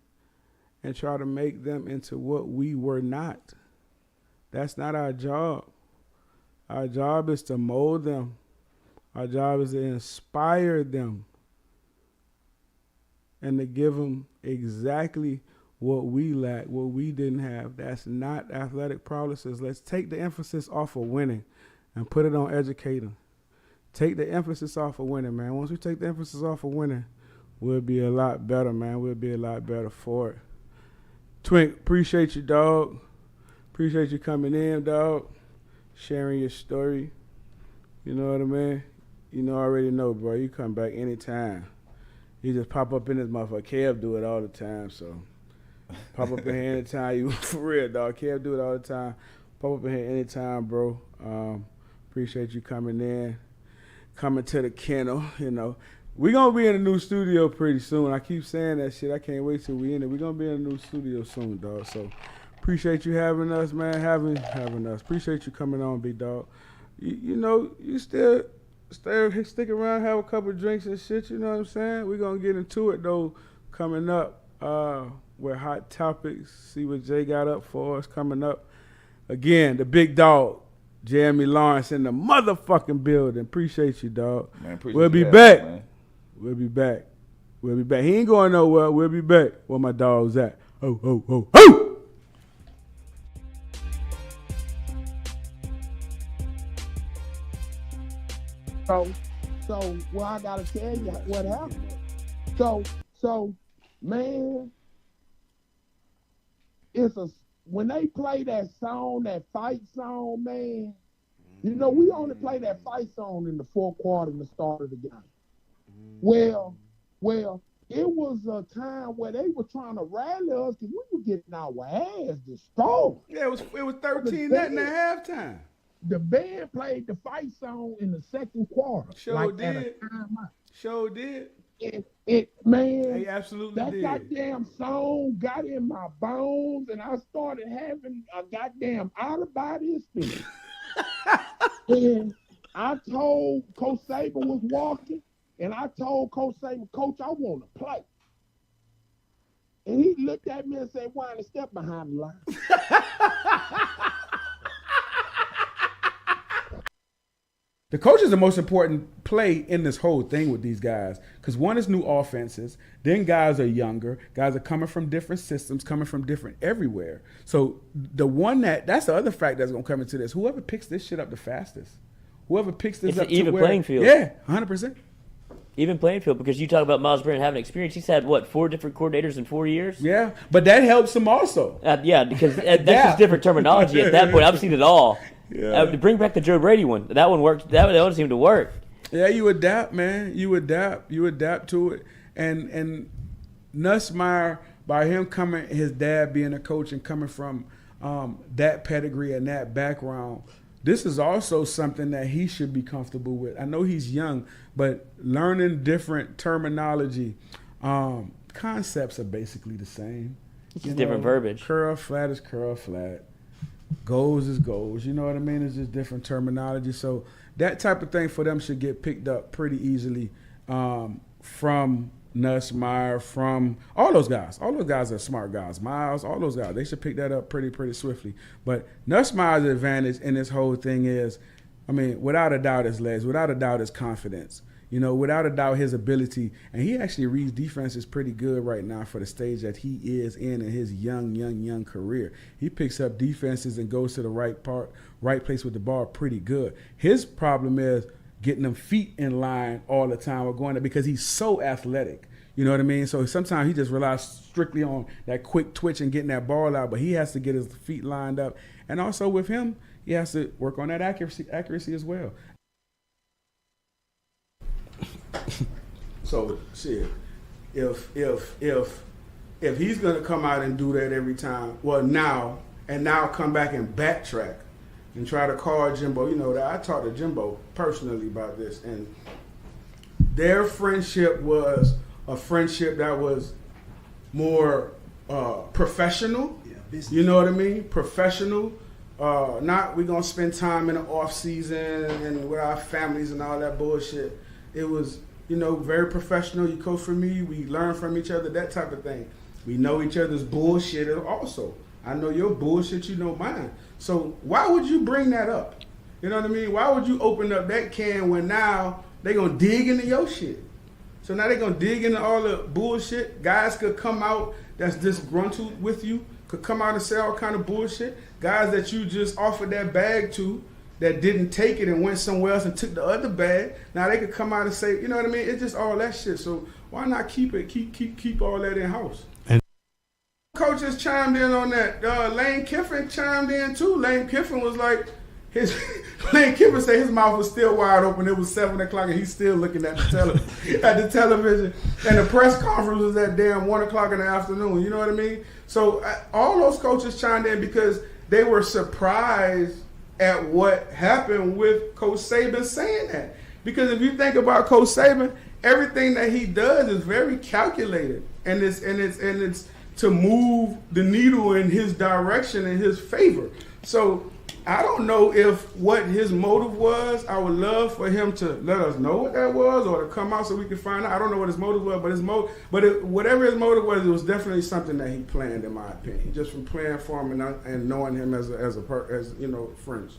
and try to make them into what we were not. That's not our job. Our job is to mold them. Our job is to inspire them and to give them exactly what we lack, what we didn't have. That's not athletic paralysis. Let's take the emphasis off of winning and put it on educating. Take the emphasis off of winning, man. Once we take the emphasis off of winning, we'll be a lot better, man. We'll be a lot better for it. Twink, appreciate you, dog. Appreciate you coming in, dog. Sharing your story. You know what I mean? You know, I already know, bro. You come back anytime. You just pop up in this motherfucker. Kev do it all the time, so pop up in here anytime. You for real, dog. Kev do it all the time. Pop up in here anytime, bro. Appreciate you coming in. Coming to the kennel, you know. We're going to be in a new studio pretty soon. I keep saying that shit. I can't wait till we in it. We're going to be in a new studio soon, dog. So appreciate you having us, man. Having us. Appreciate you coming on, big dog. You know, you still stick around, have a couple of drinks and shit, you know what I'm saying? We're going to get into it, though, coming up with Hot Topics. See what Jay got up for us coming up. Again, the big dog. Jeremy Lawrence in the motherfucking building. Appreciate you, dog. Man, we'll be back. Man. We'll be back. We'll be back. He ain't going nowhere. We'll be back. Where my dog's at. Oh, oh, oh, oh! So, well, I gotta tell you what happened. So, man, when they play that song, that fight song, man, you know, we only play that fight song in the fourth quarter and the start of the game. Well, it was a time where they were trying to rally us because we were getting our ass destroyed. Yeah, it was 13-0 at halftime. The band played the fight song in the second quarter. Sure did. Man, they absolutely that did. goddamn song got in my bones, and I started having a goddamn out-of-body experience. And I told Coach Saban was walking, and I told Coach Saban, Coach, I want to play. And he looked at me and said, "Why not step behind the line?" The coach is the most important play in this whole thing with these guys because one is new offenses, then guys are younger, guys are coming from different systems, coming from different everywhere. So the one that's the other fact that's going to come into this. Whoever picks this shit up the fastest, whoever picks this it's up an even playing field. Yeah, 100%. Even playing field because you talk about Miles Brennan having experience. He's had, 4 different coordinators in 4 years? Yeah, but that helps him also. Yeah, because that's just different terminology at that point. I've seen it all. Yeah. To bring back the Joe Brady one. That one worked. That one seemed to work. Yeah, you adapt, man. You adapt to it. And Nussmeier, by him coming, his dad being a coach and coming from that pedigree and that background, this is also something that he should be comfortable with. I know he's young, but learning different terminology, concepts are basically the same. It's just different verbiage. Curl flat is curl flat. Goals is goals. You know what I mean? It's just different terminology. So that type of thing for them should get picked up pretty easily from Nussmeier, from all those guys. All those guys are smart guys. Miles, all those guys. They should pick that up pretty swiftly. But Nussmeier's advantage in this whole thing is I mean, without a doubt, his legs, without a doubt, his confidence. You know, without a doubt, his ability, and he actually reads defenses pretty good right now for the stage that he is in his young career. He picks up defenses and goes to the right place with the ball pretty good. His problem is getting them feet in line all the time or going there because he's so athletic. You know what I mean? So sometimes he just relies strictly on that quick twitch and getting that ball out, but he has to get his feet lined up. And also with him, he has to work on that accuracy as well. So shit, if he's gonna come out and do that every time, now come back and backtrack and try to call Jimbo. You know that I talked to Jimbo personally about this, and their friendship was a friendship that was more professional. Yeah, you know what I mean? Professional. Not we gonna spend time in the off season and with our families and all that bullshit. It was, you know, very professional. You coach for me. We learn from each other, that type of thing. We know each other's bullshit also. I know your bullshit, you know mine. So why would you bring that up? You know what I mean? Why would you open up that can when now they going to dig into your shit? So now they're going to dig into all the bullshit. Guys could come out that's disgruntled with you, could come out and say all kind of bullshit. Guys that you just offered that bag to, that didn't take it and went somewhere else and took the other bag. Now they could come out and say, you know what I mean? It's just all that shit. So why not keep all that in house? And coaches chimed in on that. Lane Kiffin chimed in too. Lane Kiffin was like, Lane Kiffin said his mouth was still wide open. It was 7 o'clock and he's still looking at the television. And the press conference was at damn 1 o'clock in the afternoon. You know what I mean? So all those coaches chimed in because they were surprised at what happened with Coach Saban saying that. Because if you think about Coach Saban, everything that he does is very calculated, and it's to move the needle in his direction, in his favor. So I don't know if what his motive was. I would love for him to let us know what that was, or to come out so we can find out. I don't know what his motive was, but whatever his motive was, it was definitely something that he planned, in my opinion, just from playing for him and knowing him as you know, friends.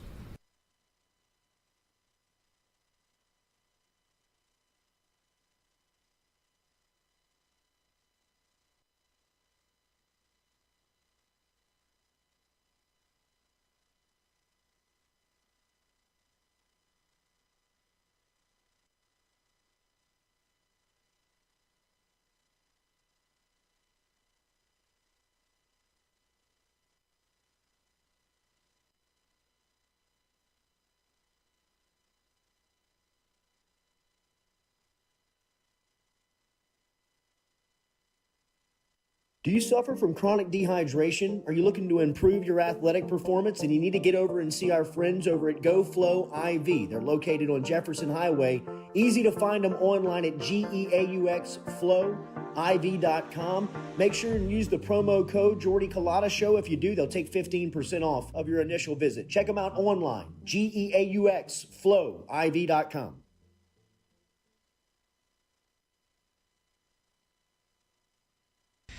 Do you suffer from chronic dehydration? Are you looking to improve your athletic performance and you need to get over and see our friends over at GoFlow IV? They're located on Jefferson Highway. Easy to find them online at GEAUXFlowIV.com. Make sure and use the promo code Jordy Collada Show. If you do, they'll take 15% off of your initial visit. Check them out online, GEAUXFlowIV.com.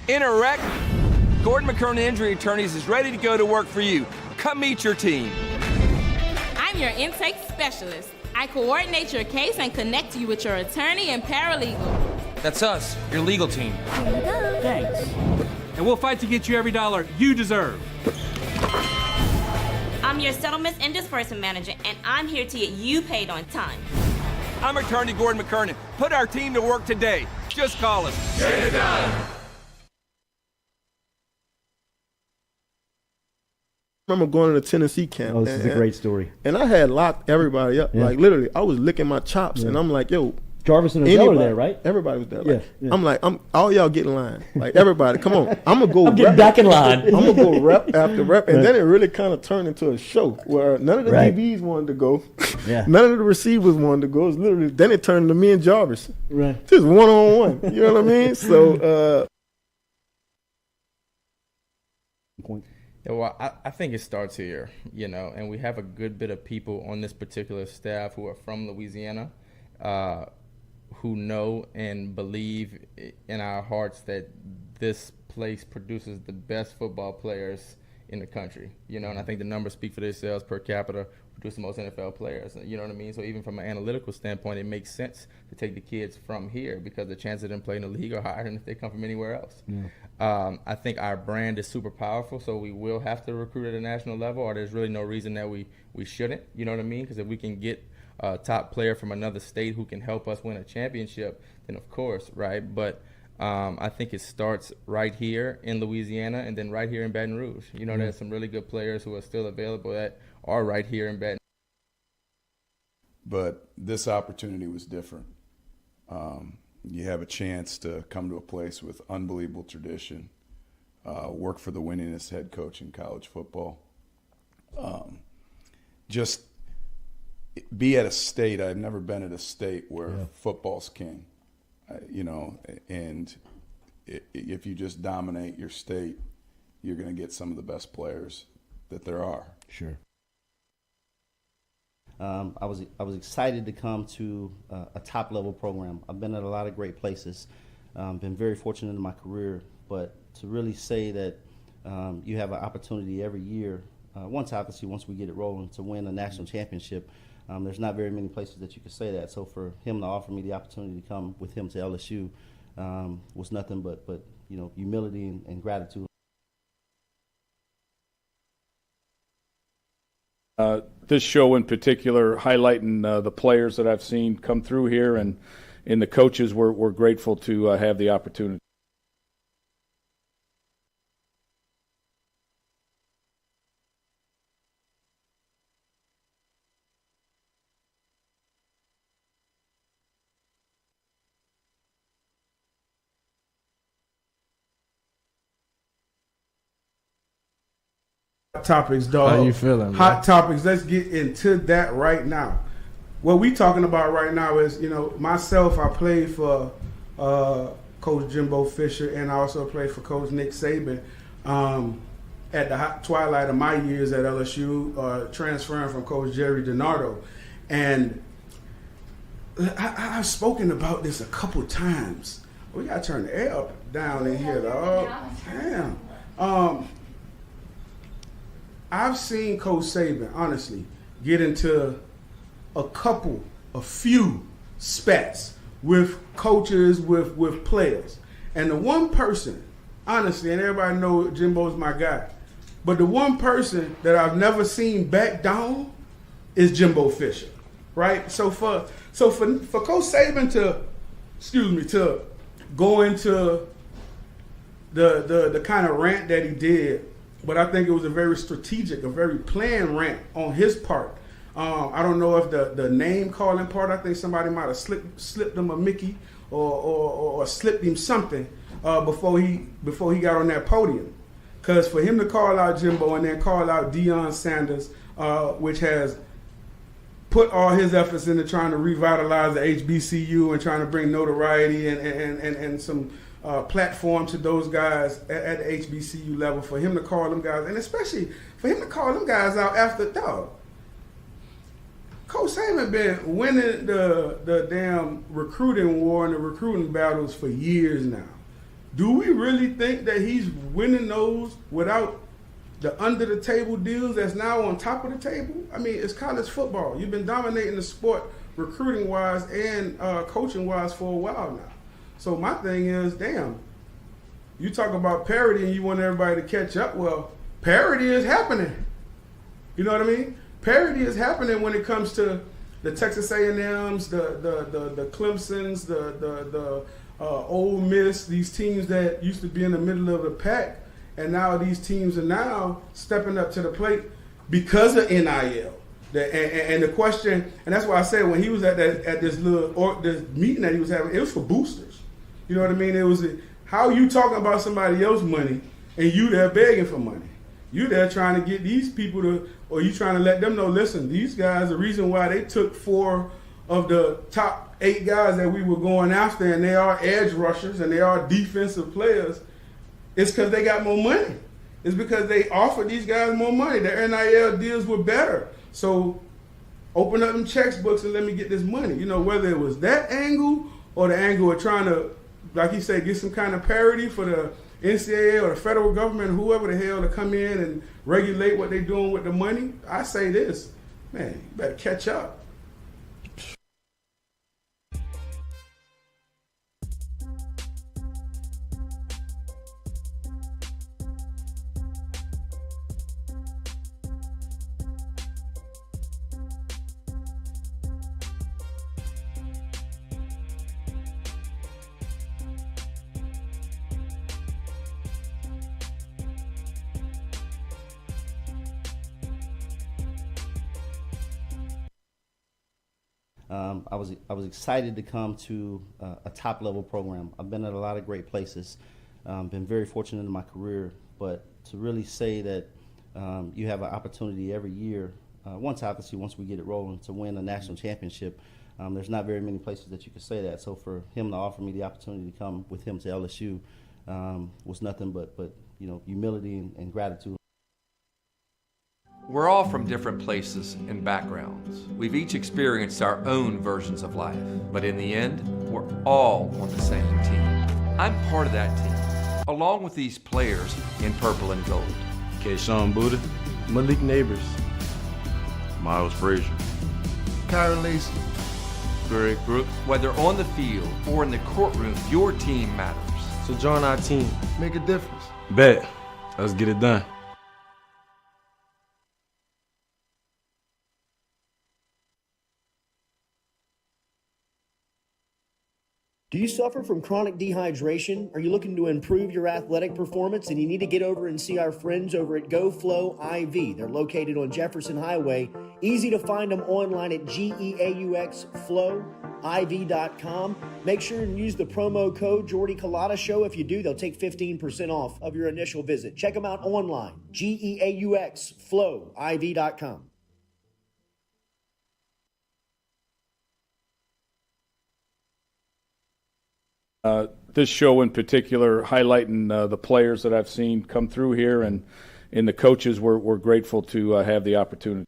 In a wreck, Gordon McKernan Injury Attorneys is ready to go to work for you. Come meet your team. I'm your intake specialist. I coordinate your case and connect you with your attorney and paralegal. That's us, your legal team. Here you go. Thanks. And we'll fight to get you every dollar you deserve. I'm your settlements and disbursement manager, and I'm here to get you paid on time. I'm attorney Gordon McKernan. Put our team to work today. Just call us. Get it done. I remember going to the Tennessee camp. Oh, this is a great story. And I had locked everybody up. Yeah. Like, literally, I was licking my chops. Yeah. And I'm like, yo. Jarvis and Odell were there, right? Everybody was there. Like, yeah. I'm like, all y'all get in line. Like, everybody, come on. I'm going to go I'm getting back in line. I'm going to go rep after rep. And then it really kind of turned into a show where none of the DBs wanted to go. Yeah. None of the receivers wanted to go. It was literally, then it turned to me and Jarvis. Right. Just one-on-one. You know what I mean? So, Yeah, well, I think it starts here, you know, and we have a good bit of people on this particular staff who are from Louisiana, who know and believe in our hearts that this place produces the best football players in the country, and I think the numbers speak for themselves per capita. Produce the most NFL players, you know what I mean? So even from an analytical standpoint, it makes sense to take the kids from here because the chances of them playing in the league are higher than if they come from anywhere else. Yeah. I think our brand is super powerful, so we will have to recruit at a national level, or there's really no reason that we shouldn't, you know what I mean? Because if we can get a top player from another state who can help us win a championship, then of course, right? But I think it starts right here in Louisiana and then right here in Baton Rouge. There's some really good players who are still available that are right here in Baton. But this opportunity was different. You have a chance to come to a place with unbelievable tradition, work for the winningest head coach in college football. Just be at a state. I've never been at a state where football's king, and if you just dominate your state, you're going to get some of the best players that there are. Sure. I was excited to come to a top level program. I've been at a lot of great places, been very fortunate in my career, but to really say that you have an opportunity every year, once we get it rolling, to win a national championship, there's not very many places that you can say that. So for him to offer me the opportunity to come with him to LSU was nothing but humility and gratitude. This show in particular, highlighting the players that I've seen come through here, and the coaches, we're grateful to have the opportunity. Topics, dog. How you feeling, Hot topics. Let's get into that right now. What we talking about right now is, myself, I played for Coach Jimbo Fisher, and I also played for Coach Nick Saban at the hot twilight of my years at LSU, transferring from Coach Jerry DiNardo. And I've spoken about this a couple times. We got to turn the air up down in here, dog. Damn. I've seen Coach Saban, honestly, get into a few spats with coaches, with players. And the one person, honestly, and everybody knows Jimbo's my guy, but the one person that I've never seen back down is Jimbo Fisher, right? So for Coach Saban to go into the kind of rant that he did, but I think it was a very strategic, a very planned rant on his part. I don't know if the name calling part, I think somebody might have slipped him a Mickey or slipped him something before he got on that podium. Because for him to call out Jimbo and then call out Deion Sanders, which has put all his efforts into trying to revitalize the HBCU and trying to bring notoriety and some platform to those guys at the HBCU level, for him to call them guys, and especially for him to call them guys out after, dog. Coach Saban been winning the damn recruiting war and the recruiting battles for years now. Do we really think that he's winning those without the under the table deals that's now on top of the table? I mean, it's college football. You've been dominating the sport recruiting wise and coaching wise for a while now. So my thing is, damn, you talk about parity and you want everybody to catch up. Well, parity is happening. You know what I mean? Parity is happening when it comes to the Texas A&Ms, the Clemsons, the Ole Miss, these teams that used to be in the middle of the pack, and now these teams are now stepping up to the plate because of NIL. And the question, and that's why I said when he was at this this meeting that he was having, it was for boosters. You know what I mean? It was how you talking about somebody else's money and you there begging for money. You there trying to get these people to, or you trying to let them know, listen, these guys, the reason why they took 4 of the top 8 guys that we were going after, and they are edge rushers and they are defensive players, it's because they got more money. It's because they offered these guys more money. Their NIL deals were better. So open up them checkbooks and let me get this money. You know, whether it was that angle or the angle of trying to, like he said, get some kind of parity for the NCAA or the federal government, whoever the hell, to come in and regulate what they're doing with the money, I say this, man, you better catch up. I was excited to come to a top level program. I've been at a lot of great places, been very fortunate in my career, but to really say that you have an opportunity every year, once we get it rolling, to win a national championship, there's not very many places that you can say that. So for him to offer me the opportunity to come with him to LSU was nothing but humility and gratitude. We're all from different places and backgrounds. We've each experienced our own versions of life, but in the end, we're all on the same team. I'm part of that team, along with these players in purple and gold. Kayshawn Buddha, Malik Neighbors, Miles Frazier, Kyron Lacy, Greg Brooks. Whether on the field or in the courtroom, your team matters. So join our team, make a difference. Bet, let's get it done. Do you suffer from chronic dehydration? Are you looking to improve your athletic performance and you need to get over and see our friends over at GoFlow IV? They're located on Jefferson Highway. Easy to find them online at GEAUXFlowIV.com. Make sure and use the promo code Jordy Collada Show. If you do, they'll take 15% off of your initial visit. Check them out online, GEAUXFlowIV.com. This show in particular, highlighting the players that I've seen come through here, and the coaches, we're grateful to have the opportunity.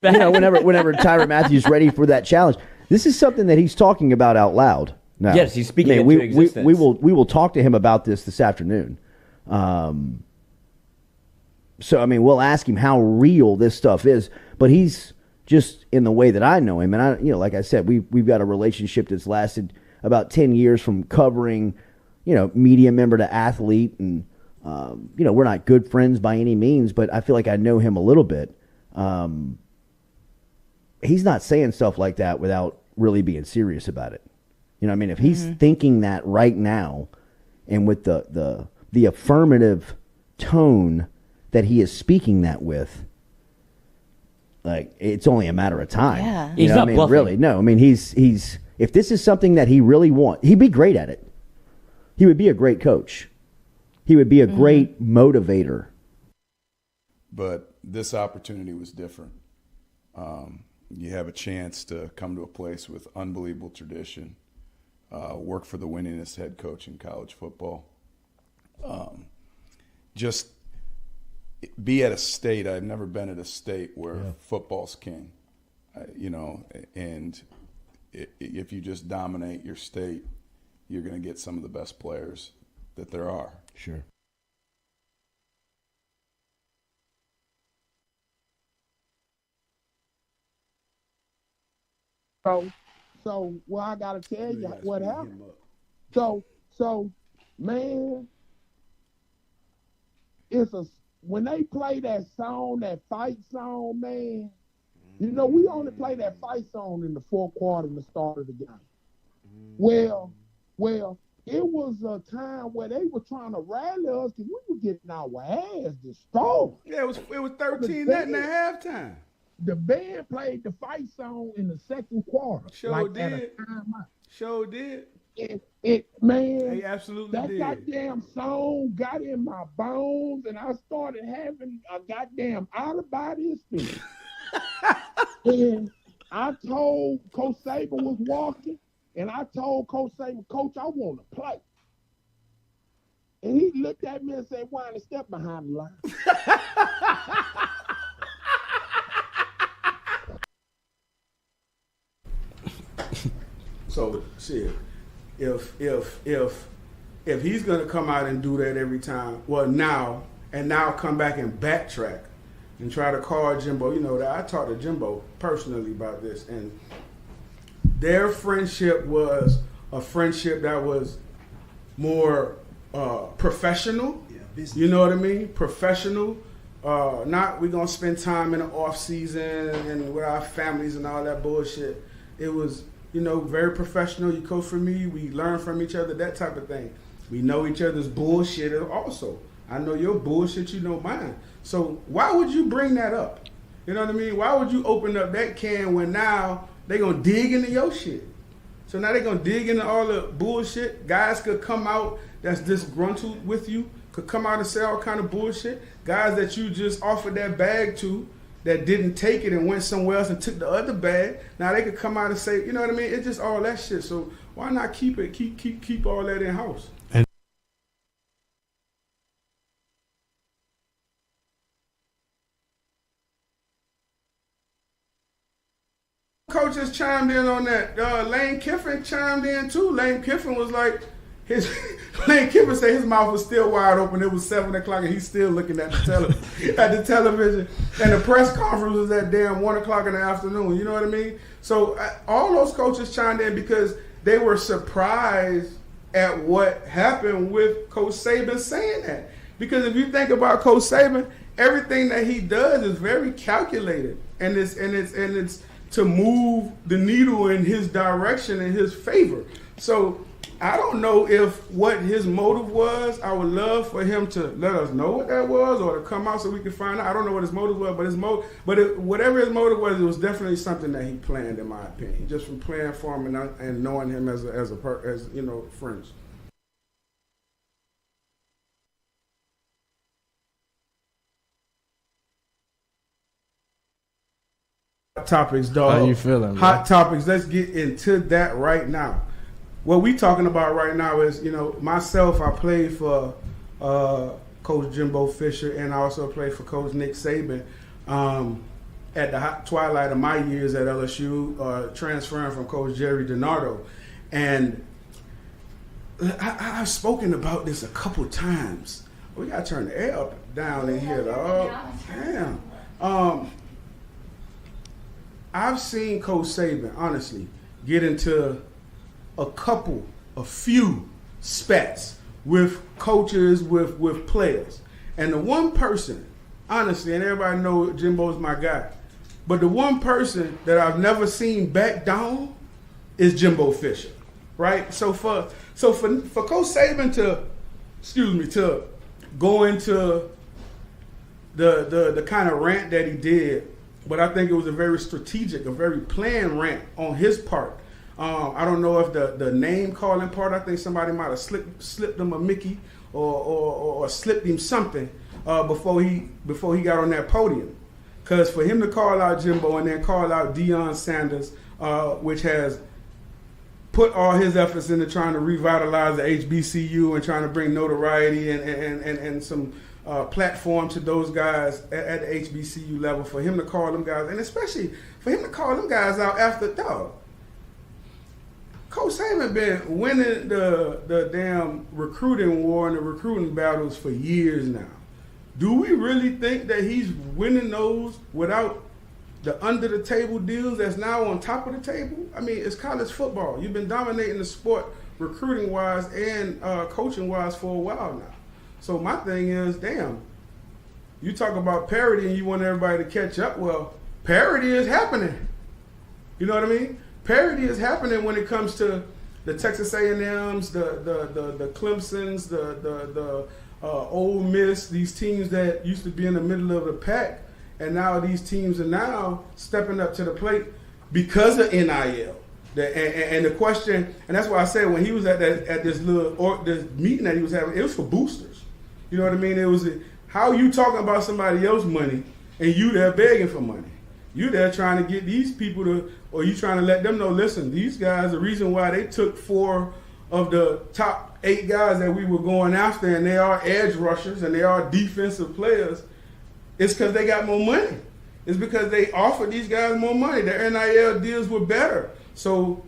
Whenever Tyrann Mathieu's ready for that challenge, this is something that he's talking about out loud. Now, yes, he's speaking it into existence. We will talk to him about this afternoon. So we'll ask him how real this stuff is. But he's just, in the way that I know him, and like I said, we've got a relationship that's lasted about 10 years from covering, media member to athlete, and we're not good friends by any means, but I feel like I know him a little bit. He's not saying stuff like that without really being serious about it. If he's thinking that right now, and with the affirmative tone that he is speaking that with, like, it's only a matter of time. Yeah. He's not bluffing. Really, no. He's if this is something that he really wants, he'd be great at it. He would be a great coach. He would be a great motivator. But this opportunity was different. You have a chance to come to a place with unbelievable tradition, work for the winningest head coach in college football. Just be at a state. I've never been at a state where football's king, and if you just dominate your state, you're going to get some of the best players that there are. Sure. So I gotta tell you what happened. So man, when they play that song, that fight song, man, we only play that fight song in the fourth quarter and the start of the game. Well, it was a time where they were trying to rally us because we were getting our ass destroyed. Yeah, it was 13-0 at halftime. The band played the fight song in the second quarter. Sure did. Man, they absolutely that did. goddamn song got in my bones, and I started having a goddamn out-of-body experience. And I told Coach Saban was walking, And I told Coach Saban, Coach, I want to play. And he looked at me and said, "Why step behind the line?" So shit, if he's gonna come out and do that every time, well now come back and backtrack and try to call Jimbo, you know that I talked to Jimbo personally about this, and their friendship was a friendship that was more professional. You know what I mean? Professional. Not we gonna spend time in the off season and with our families and all that bullshit. It was, you know, very professional. You coach for me, we learn from each other, that type of thing. We know each other's bullshit also. I know your bullshit, you know mine. So why would you bring that up? You know what I mean? Why would you open up that can when now they gonna dig into your shit? So now they gonna dig into all the bullshit. Guys could come out that's disgruntled with you, could come out and say all kind of bullshit. Guys that you just offered that bag to that didn't take it and went somewhere else and took the other bag. Now they could come out and say, you know what I mean? It's just all that shit. So why not keep it? Keep all that in house. Coaches chimed in on that. Lane Kiffin chimed in too. Lane Kiffin was like, Lane Kiffin said his mouth was still wide open. It was 7 o'clock and he's still looking at the television. And the press conference was at damn 1 o'clock in the afternoon. You know what I mean? So all those coaches chimed in because they were surprised at what happened with Coach Saban saying that. Because if you think about Coach Saban, everything that he does is very calculated, and it's to move the needle in his direction, in his favor. So I don't know if what his motive was. I would love for him to let us know what that was, or to come out so we can find out. I don't know what his motive was, whatever his motive was, it was definitely something that he planned, in my opinion, just from playing for him and knowing him as you know, friends. Hot topics, dog. How you feeling, Hot man? topics. Let's get into that right now. What we talking about right now is, you know, myself, I played for Coach Jimbo Fisher, and I also played for Coach Nick Saban at the twilight of my years at LSU, transferring from Coach Jerry DiNardo. And I've spoken about this a couple times. We got to turn the air up down in here, dog. Damn. I've seen Coach Saban, honestly, get into a few spats with coaches, with players. And the one person, honestly, and everybody know Jimbo's my guy, but the one person that I've never seen back down is Jimbo Fisher, right? So for Coach Saban to go into the kind of rant that he did, but I think it was a very strategic, a very planned rant on his part. I don't know if the name calling part, I think somebody might have slipped him a Mickey or slipped him something before he got on that podium. Because for him to call out Jimbo and then call out Deion Sanders, which has put all his efforts into trying to revitalize the HBCU and trying to bring notoriety and some platform to those guys at the HBCU level, for him to call them guys, and especially for him to call them guys out after dog. Coach Saban been winning the damn recruiting war and the recruiting battles for years now. Do we really think that he's winning those without the under the table deals that's now on top of the table? I mean, it's college football. You've been dominating the sport recruiting wise and coaching wise for a while now. So my thing is, damn, you talk about parity and you want everybody to catch up. Well, parity is happening. You know what I mean? Parity is happening when it comes to the Texas A&Ms, the Clemsons, the Ole Miss, these teams that used to be in the middle of the pack, and now these teams are now stepping up to the plate because of NIL. And the question, and that's why I said when he was at this this meeting that he was having, it was for boosters. You know what I mean? It was how you talking about somebody else's money and you there begging for money. You there trying to get these people to, or you trying to let them know, listen, these guys, the reason why they took 4 of the top 8 guys that we were going after, and they are edge rushers and they are defensive players, it's because they got more money. It's because they offered these guys more money. Their NIL deals were better. So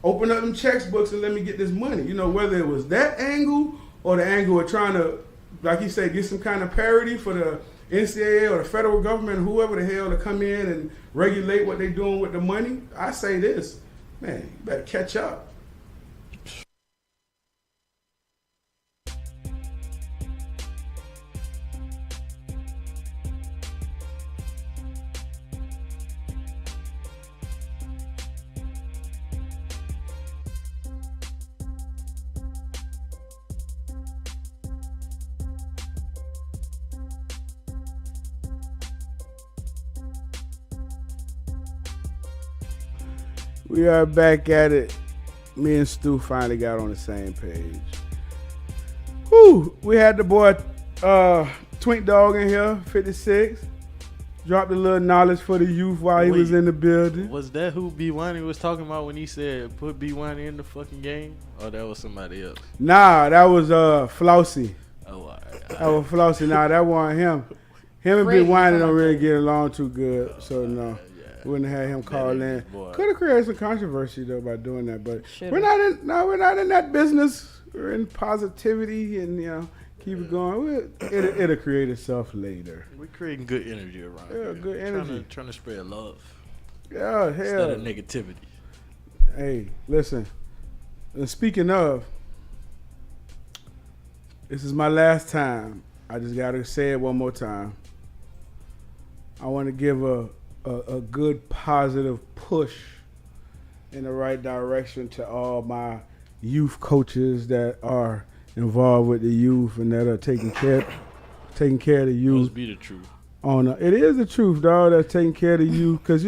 open up them textbooks and let me get this money. You know, whether it was that angle or the angle of trying to, like you say, get some kind of parity for the NCAA or the federal government or whoever the hell to come in and regulate what they're doing with the money, I say this, man, you better catch up. We are back at it. Me and Stu finally got on the same page. Whew, we had the boy Twink Dawg in here, 56. Dropped a little knowledge for the youth while he was in the building. Was that who B. Winey was talking about when he said put B. Winey in the fucking game? Or that was somebody else? Nah, that was Flossie. Oh, all right. That was Flossie. Nah, that wasn't him. Him and B. Winey don't really get along too good, so no. Wouldn't have had him call in. Could have created some controversy though by doing that, but we're not in that business. We're in positivity and keep it going. It'll create itself later. We're creating good energy around here. Good energy. Trying to spread love. Yeah, hell. Instead of negativity. Hey, listen. And speaking of, this is my last time. I just gotta say it one more time. I want to give a good positive push in the right direction to all my youth coaches that are involved with the youth and that are taking care of the youth. Must be the truth. It is the truth, dog. That's taking care of the youth, because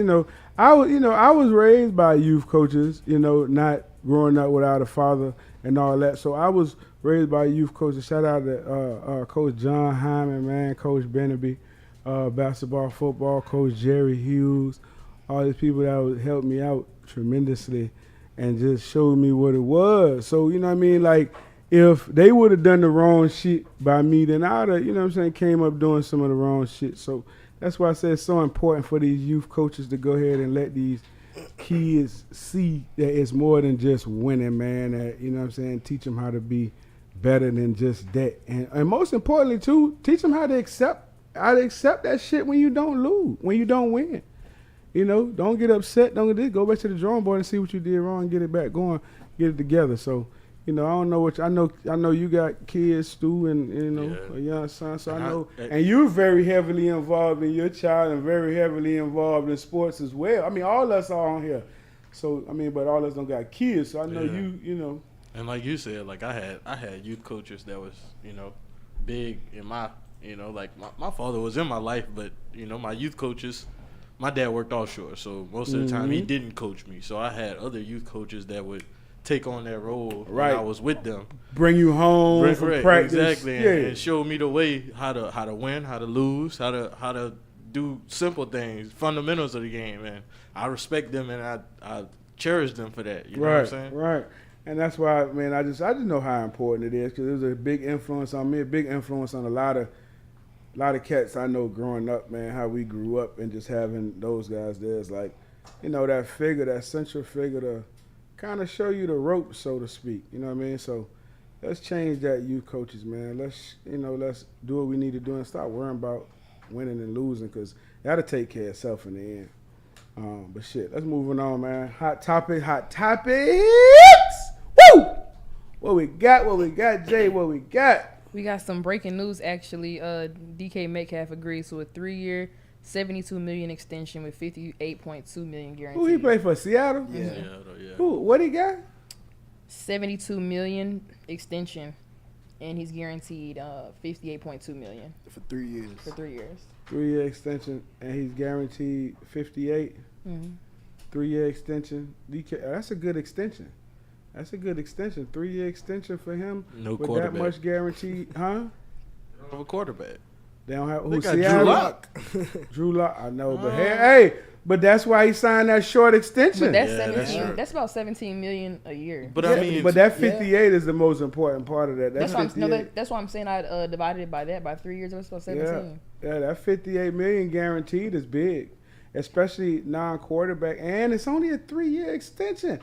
I was raised by youth coaches. Not growing up without a father and all that. So I was raised by youth coaches. Shout out to Coach John Hyman, man, Coach Beneby. Basketball, football, Coach Jerry Hughes, all these people that would help me out tremendously and just showed me what it was. So, you know what I mean? Like, if they would have done the wrong shit by me, then I would have, came up doing some of the wrong shit. So that's why I say it's so important for these youth coaches to go ahead and let these kids see that it's more than just winning, man. That, teach them how to be better than just that. And most importantly, too, teach them how to accept that shit when you don't lose, when you don't win. Don't get upset. Don't go back to the drawing board and see what you did wrong, get it back going, get it together. So, I don't know what I know you got kids, Stu, and a young son. So I know, and you're very heavily involved in your child and very heavily involved in sports as well. I mean, all of us are on here. So but all of us don't got kids. So I know you. And like you said, like I had youth coaches that was big in my. Like my father was in my life, but my youth coaches, my dad worked offshore, so most of the time he didn't coach me. So I had other youth coaches that would take on that role when I was with them, bring you home from practice, exactly, and show me the way how to win, how to lose, how to do simple things, fundamentals of the game, and I respect them and I cherish them for that. You know what I'm saying? Right. And that's why, man, I just know how important it is, because it was a big influence on me, a big influence on a lot of cats I know growing up, man, how we grew up, and just having those guys there is like, that figure, that central figure to kind of show you the ropes, so to speak. You know what I mean? So let's change that, youth coaches, man. Let's do what we need to do and stop worrying about winning and losing, because that'll take care of itself in the end. But shit, let's move on, man. Hot topics. Woo! What we got, Jay? What we got? We got some breaking news, actually. DK Metcalf agrees to a 3-year, $72 million extension with $58.2 million guaranteed. Who he play for? Seattle? Yeah. Who? What he got? $72 million extension, and he's guaranteed $58.2 million for 3 years. 3-year extension, and he's guaranteed 58. 3-year extension. DK, that's a good extension. 3-year extension for him. No with quarterback. That much guaranteed, huh? Of a quarterback. They don't have They who got Seattle? Drew Lock. Drew Lock, I know, but hey, but that's why he signed that short extension. But that's 17. That's about 17 million a year. But I mean, but that 58 is the most important part of that. That's why I'm saying I divided it by that by 3 years. It's about 17. Yeah, that 58 million guaranteed is big, especially non-quarterback, and it's only a 3-year extension.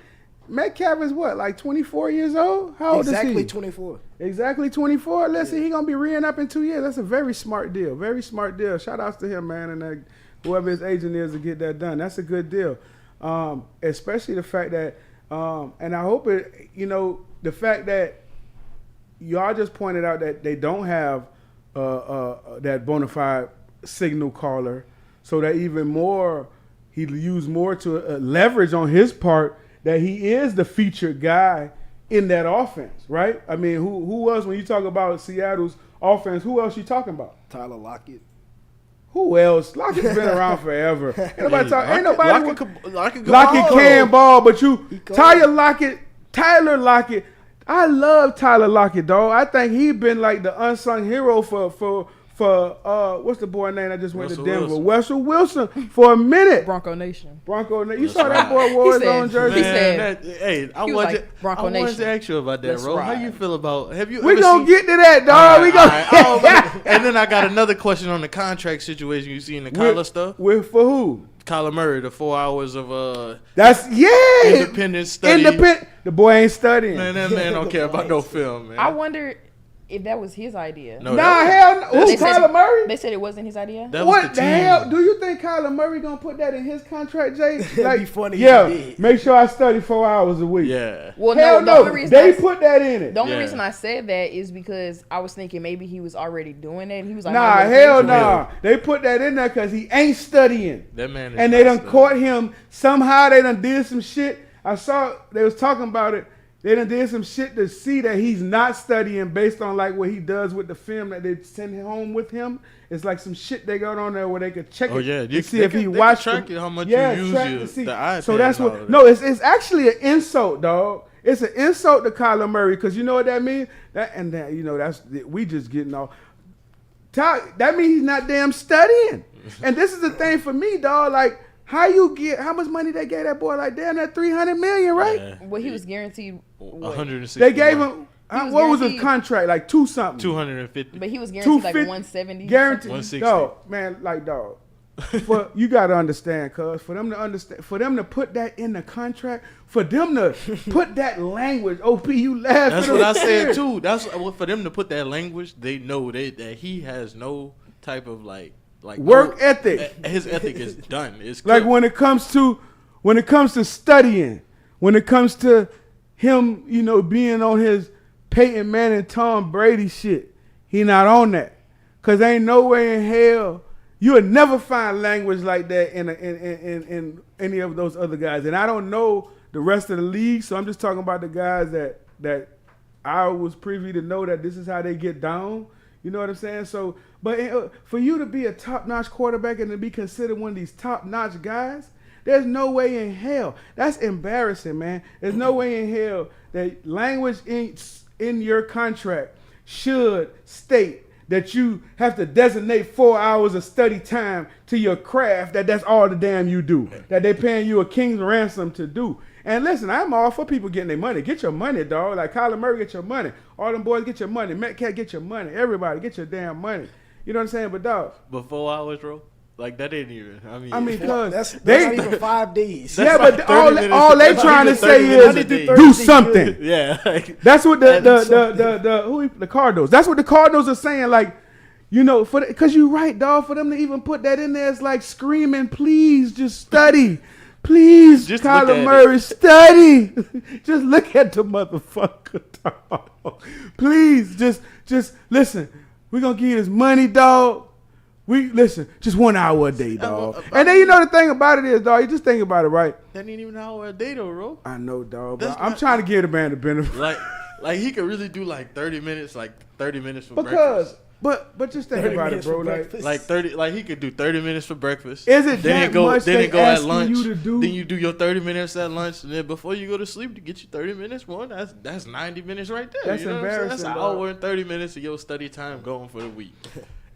Metcalf is what, like 24 years old? How old is he? Exactly 24. Exactly 24. Listen, he gonna be re-ing up in 2 years. That's a very smart deal. Very smart deal. Shout outs to him, man, and whoever his agent is to get that done. That's a good deal. Especially the fact that, and I hope it, the fact that y'all just pointed out that they don't have that bona fide signal caller, so that even more, he used more to leverage on his part that he is the featured guy in that offense, right? I mean, who else, when you talk about Seattle's offense, who else you talking about? Tyler Lockett. Who else? Lockett's been around forever. Ain't nobody Lockett can ball, but Tyler Lockett. I love Tyler Lockett, dog. I think he been like the unsung hero for what's the boy name that just went to Denver? Russell Wilson for a minute. Bronco Nation. You saw that boy wore his own jersey. I wanted to ask you about that, Ro. How you feel about? Have you? We gonna get to that, dog. And then I got another question on the contract situation. You see in the Kyler stuff. For who? Kyler Murray, the 4 hours of independent study. The boy ain't studying. Man, that man don't care about no film, man. I wonder if that was his idea. Hell no. Who's Kyler Murray? They said it wasn't his idea. What the hell? Do you think Kyler Murray gonna put that in his contract, Jay? It'd be funny if he did. Make sure I study 4 hours a week. Yeah. Well, hell no. They put that in it. The only reason I said that is because I was thinking maybe he was already doing it. And he was like, hell no. They put that in there because he ain't studying. That man is and they done caught him. Somehow they done did some shit. I saw they was talking about it. They done did some shit to see that he's not studying based on like what he does with the film that they send home with him. It's like some shit they got on there where they could check it to see if he watched track how much you use the iPad. So that's what. No, it's actually an insult, dog. It's an insult to Kyler Murray because you know what that means. We just getting off. That means he's not damn studying. And this is the thing for me, dog. Like. How much money they gave that boy? Like damn, that $300 million, right? Yeah. Well, he was guaranteed 160. They gave him what was his contract? Like 250. But he was guaranteed like 170. Guaranteed. 160. Dog, man, like dog. You gotta understand, cuz for them to put that in the contract, for them to put that language. OP, you laugh. That's what I said too. That's for them to put that language. They know that he has no type of like work ethic. His ethic is done. It's like when it comes to studying, when it comes to him, being on his Peyton Manning, Tom Brady shit, he not on that. Cause ain't no way in hell you would never find language like that in any of those other guys. And I don't know the rest of the league, so I'm just talking about the guys that I was privy to know that this is how they get down. You know what I'm saying? So, but for you to be a top-notch quarterback and to be considered one of these top-notch guys, there's no way in hell. That's embarrassing, man. There's no way in hell that language in your contract should state that you have to designate 4 hours of study time to your craft, that's all the damn you do, that they paying you a king's ransom to do. And listen, I'm all for people getting their money. Get your money, dog. Like Kyler Murray, get your money. All them boys, get your money. Metcalf, get your money. Everybody, get your damn money. You know what I'm saying? But dog. But 4 hours, bro? Like that ain't even. I mean, cause that's not even 5 days. Yeah, but all they trying to say is do something. Yeah, that's what the Cardinals. That's what the Cardinals are saying. Like, because you're right, dog. For them to even put that in there, it's like screaming, please, just study. Please, just Kyler Murray, study. Just look at the motherfucker, dog. Please, just listen. We're going to give you this money, dog. Just 1 hour a day, dog. And then the thing about it is, dog, you just think about it, right? That ain't even an hour a day, though, bro. I know, dog. But I'm trying to give the man the benefit. Like he could really do like 30 minutes for breakfast. But just think about it, bro. Like 30, like he could do 30 minutes for breakfast. Is it that much they go at asking lunch? You to do? Then you do your 30 minutes at lunch, and then before you go to sleep, to get you 30 minutes. That's 90 minutes right there. That's you know embarrassing. That's an hour and 30 minutes of your study time going for the week.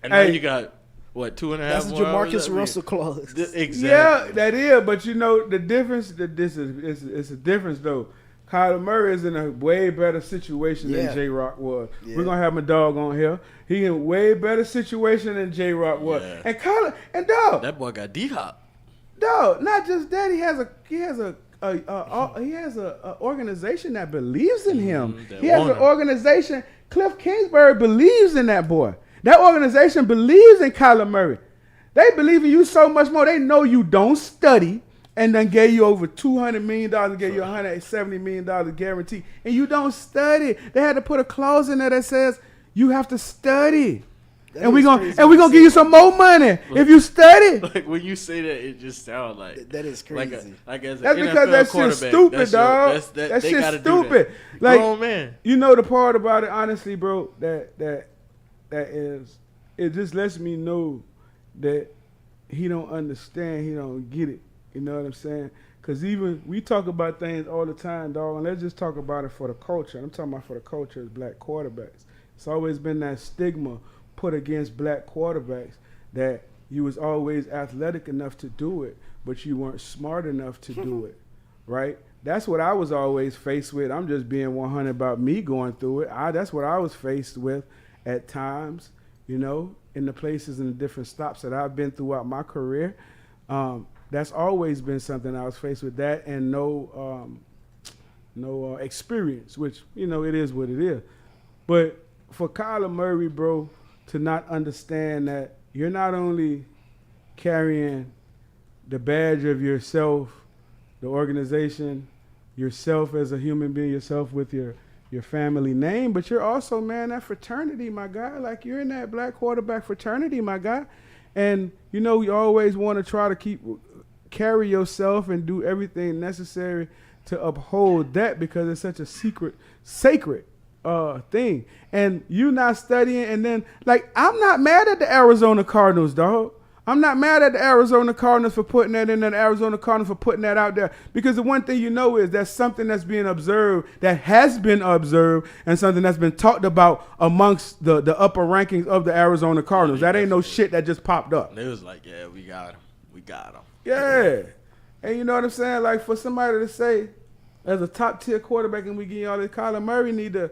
And now you got what 2.5 That's more the hours? Jamarcus Russell clause. Exactly. Yeah, that is. But you know the difference. It's a difference though. Kyler Murray is in a way better situation than J-Rock was. Yeah. We're gonna have my dog on here. He in a way better situation than J-Rock was. Yeah. And Kyler and dog. That boy got D-Hop. Dog, not just that. He has a organization that believes in him. He has an organization. Cliff Kingsbury believes in that boy. That organization believes in Kyler Murray. They believe in you so much more. They know you don't study, and then gave you over $200 million, gave you $170 million guarantee, and you don't study. They had to put a clause in there that says you have to study. And we're gonna give you some more money if you study. Like when you say that, it just sounds like that is crazy. Like as that's an because NFL that shit's quarterback, stupid, dog. That they shit's gotta stupid. Do that. Like, grown man. You know the part about it, honestly, bro. That is, it just lets me know that he don't understand. He don't get it. You know what I'm saying? Because even we talk about things all the time, dog. And let's just talk about it for the culture. I'm talking about for the culture as black quarterbacks. It's always been that stigma put against black quarterbacks that you was always athletic enough to do it, but you weren't smart enough to do it, right? That's what I was always faced with. I'm just being 100 about me going through it. That's what I was faced with at times, you know, in the places and the different stops that I've been throughout my career. That's always been something I was faced with, that and no experience, which, you know, it is what it is. But for Kyler Murray, bro, to not understand that you're not only carrying the badge of yourself, the organization, yourself as a human being, yourself with your family name, but you're also, man, that fraternity, my guy. Like, you're in that black quarterback fraternity, my guy. And, you know, you always want to try to carry yourself and do everything necessary to uphold that because it's such a sacred thing. And you not studying, and then, like, I'm not mad at the Arizona Cardinals, dog. I'm not mad at the Arizona Cardinals for putting that in there, the Arizona Cardinals for putting that out there. Because the one thing you know is that's something that's being observed, that has been observed, and something that's been talked about amongst the upper rankings of the Arizona Cardinals. That ain't no shit that just popped up. They was like, yeah, we got him. We got him. Yeah. And you know what I'm saying? Like, for somebody to say, as a top-tier quarterback, and we give you all this, Kyler Murray need to,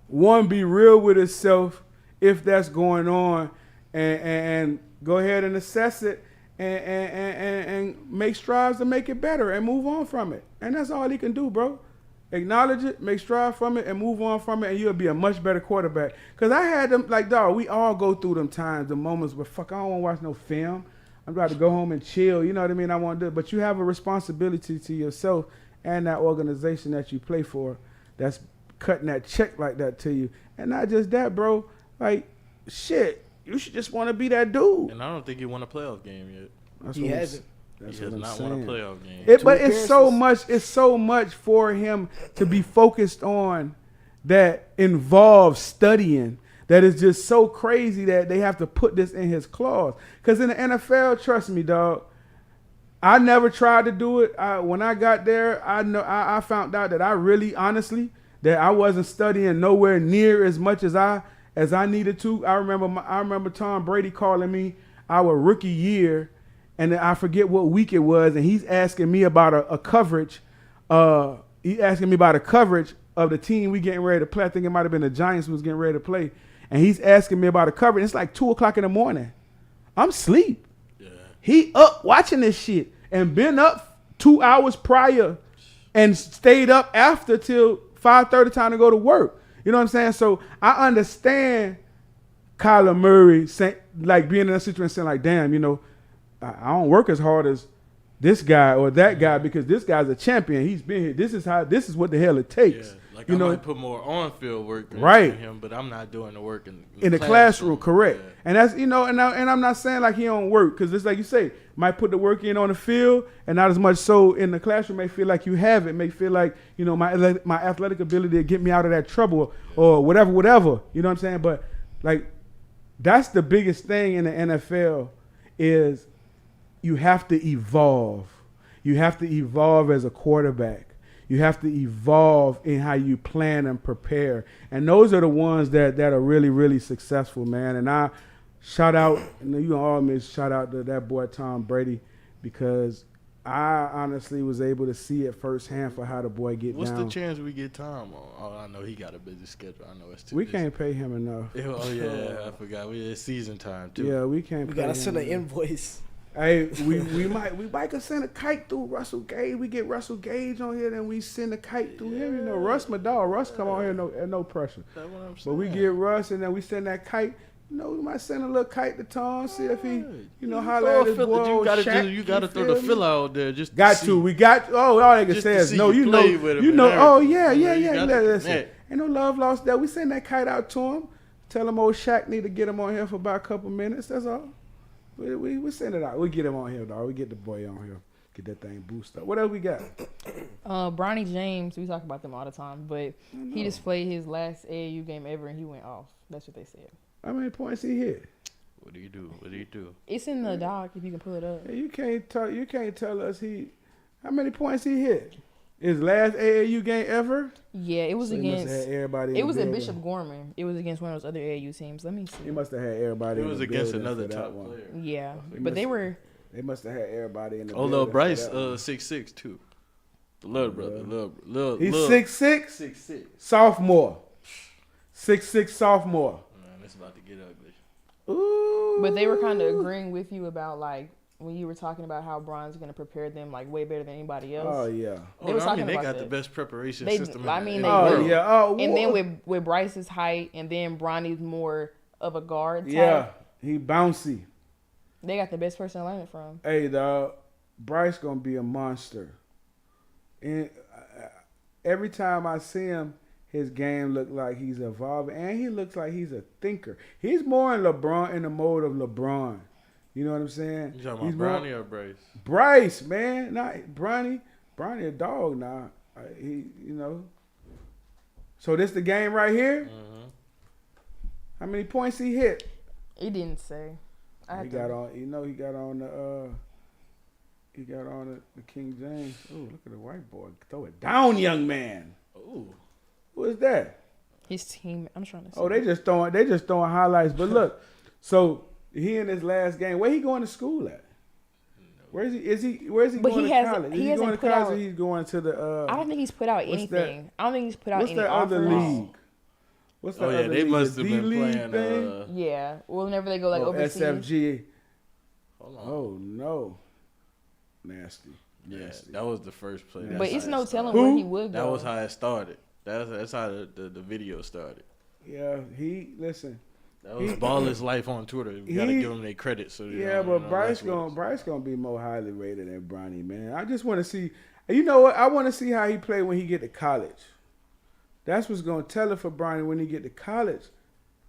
one, be real with himself if that's going on, and go ahead and assess it and make strides to make it better and move on from it. And that's all he can do, bro. Acknowledge it, make strides from it, and move on from it, and you'll be a much better quarterback. Because I had them, like, dog, we all go through them times, the moments where, fuck, I don't want to watch no film. I'm about to go home and chill. You know what I mean? I want to do it. But you have a responsibility to yourself and that organization that you play for that's cutting that check like that to you. And not just that, bro. Like, shit, you should just want to be that dude. And I don't think he won a playoff game yet. He hasn't. He has not won a playoff game. But it's so much for him to be focused on that involves studying, that is just so crazy that they have to put this in his clause. Because in the NFL, trust me, dog, I never tried to do it. When I got there, I found out that I really, honestly, that I wasn't studying nowhere near as much as I needed to. I remember Tom Brady calling me our rookie year, and I forget what week it was, and he's asking me about a coverage. He asking me about a coverage of the team we getting ready to play. I think it might have been the Giants who was getting ready to play. And he's asking me about a coverage. It's like 2 o'clock in the morning. I'm asleep. Yeah. He up watching this shit and been up 2 hours prior and stayed up after till 5:30 time to go to work. You know what I'm saying? So I understand Kyler Murray like being in a situation saying like, damn, you know, I don't work as hard as this guy or that guy because this guy's a champion. He's been here. This is what the hell it takes. Yeah. Like, I might put more on-field work than him, but I'm not doing the work in the classroom. Correct. Yeah. And that's, you know, and I'm not saying like he don't work, because it's like you say, might put the work in on the field and not as much so in the classroom. May feel like you have it. May feel like, you know, my athletic ability to get me out of that trouble or whatever. You know what I'm saying? But like, that's the biggest thing in the NFL is you have to evolve. You have to evolve as a quarterback. You have to evolve in how you plan and prepare. And those are the ones that are really, really successful, man. And shout out, and you can all miss shout out to that boy Tom Brady, because I honestly was able to see it firsthand for how the boy get What's down. the chance we get Tom on? Oh, I know he got a busy schedule. I know it's too We busy. can't pay him enough. Oh yeah, I forgot. It's season time too. Yeah, we can't. We pay gotta him send an enough. invoice. Hey, we might could send a kite through Russell Gage. We get Russell Gage on here, then we send a kite through him. You know, Russ, my dog. Russ come on here at no pressure. That's what I'm But we saying. get Russ, and then we send that kite. You know, we might send a little kite to Tom, see if he, holler Throw at a his filler. boy. You gotta throw the feel me? filler out there. Just Got see. to. We got. Oh, all they can Just say to is see no. you You play know. with him You and know. Oh everything. yeah, yeah, You yeah. got to Listen, connect. ain't no love lost there. We send that kite out to him. Tell him old Shaq need to get him on here for about a couple minutes. That's all. We send it out. We get him on here, dog. We get the boy on here. Get that thing boosted up. What else we got? Bronny James, we talk about them all the time, but know. he just played his last AAU game ever and he went off. That's what they said. How many points he hit? What do you do? What do you do? It's in the doc if you can pull it up. Hey, you can't tell us how many points he hit. His last AAU game ever? Yeah, it was So he must against. have had everybody in It the was at building. Bishop Gorman. It was against one of those other AAU teams. Let me see. He must have had everybody. It in was the against building another for that top one. player. Yeah, but they were. They must have had everybody in the Oh, building. little for Bryce, that one. 6'6" too. The little brother, little. He's 6'6"? 6'6". Sophomore. 6'6" sophomore. Man, it's about to get ugly. Ooh. But they were kind of agreeing with you about like when you were talking about how Bron's going to prepare them like way better than anybody else. Oh yeah. They were talking they about got that. the best preparation They, system. I in mean, the they world. do. Yeah. Oh, and then whoa. with Bryce's height, and then Bronny's more of a guard type. Yeah. He bouncy. They got the best person to learn it from. Hey, dog. Bryce gonna be a monster. And every time I see him, his game look like he's evolving, and he looks like he's a thinker. He's more in the mode of LeBron. You know what I'm saying? You talking He's about more- Bronny or Bryce? Bryce, man, not Bronny. Bronny a dog now. So this the game right here. Mm-hmm. How many points he hit? He didn't say. He got on. He got on the. He got on the King James. Oh, look at the white boy. Throw it down, young man. Ooh. Who is that? His team. I'm trying to see. Oh, they just throwing highlights. But look, so he in his last game. Where he going to school at? Where is he? Where is he But going he to hasn't- college? he Is he hasn't going to put college out- or he's going to the? I don't think he's put out what's anything. that? I don't think he's put out What's any the other offers. league? What's the Oh, yeah, other they league? must The have been D-League playing, thing? Yeah. Well, whenever they go like overseas. SFG. Hold on. Oh no. Nasty. Yeah, Nasty. that was the first play. But That's it's how no it telling started. where he would go. That was how it started. That's how the video started. Yeah, listen. That was Baller's life on Twitter. You gotta give them their credit. So Yeah, but Bryce gonna be more highly rated than Bronny, man. I just want to see. You know what? I want to see how he play when he get to college. That's what's gonna tell it for Bronny when he get to college.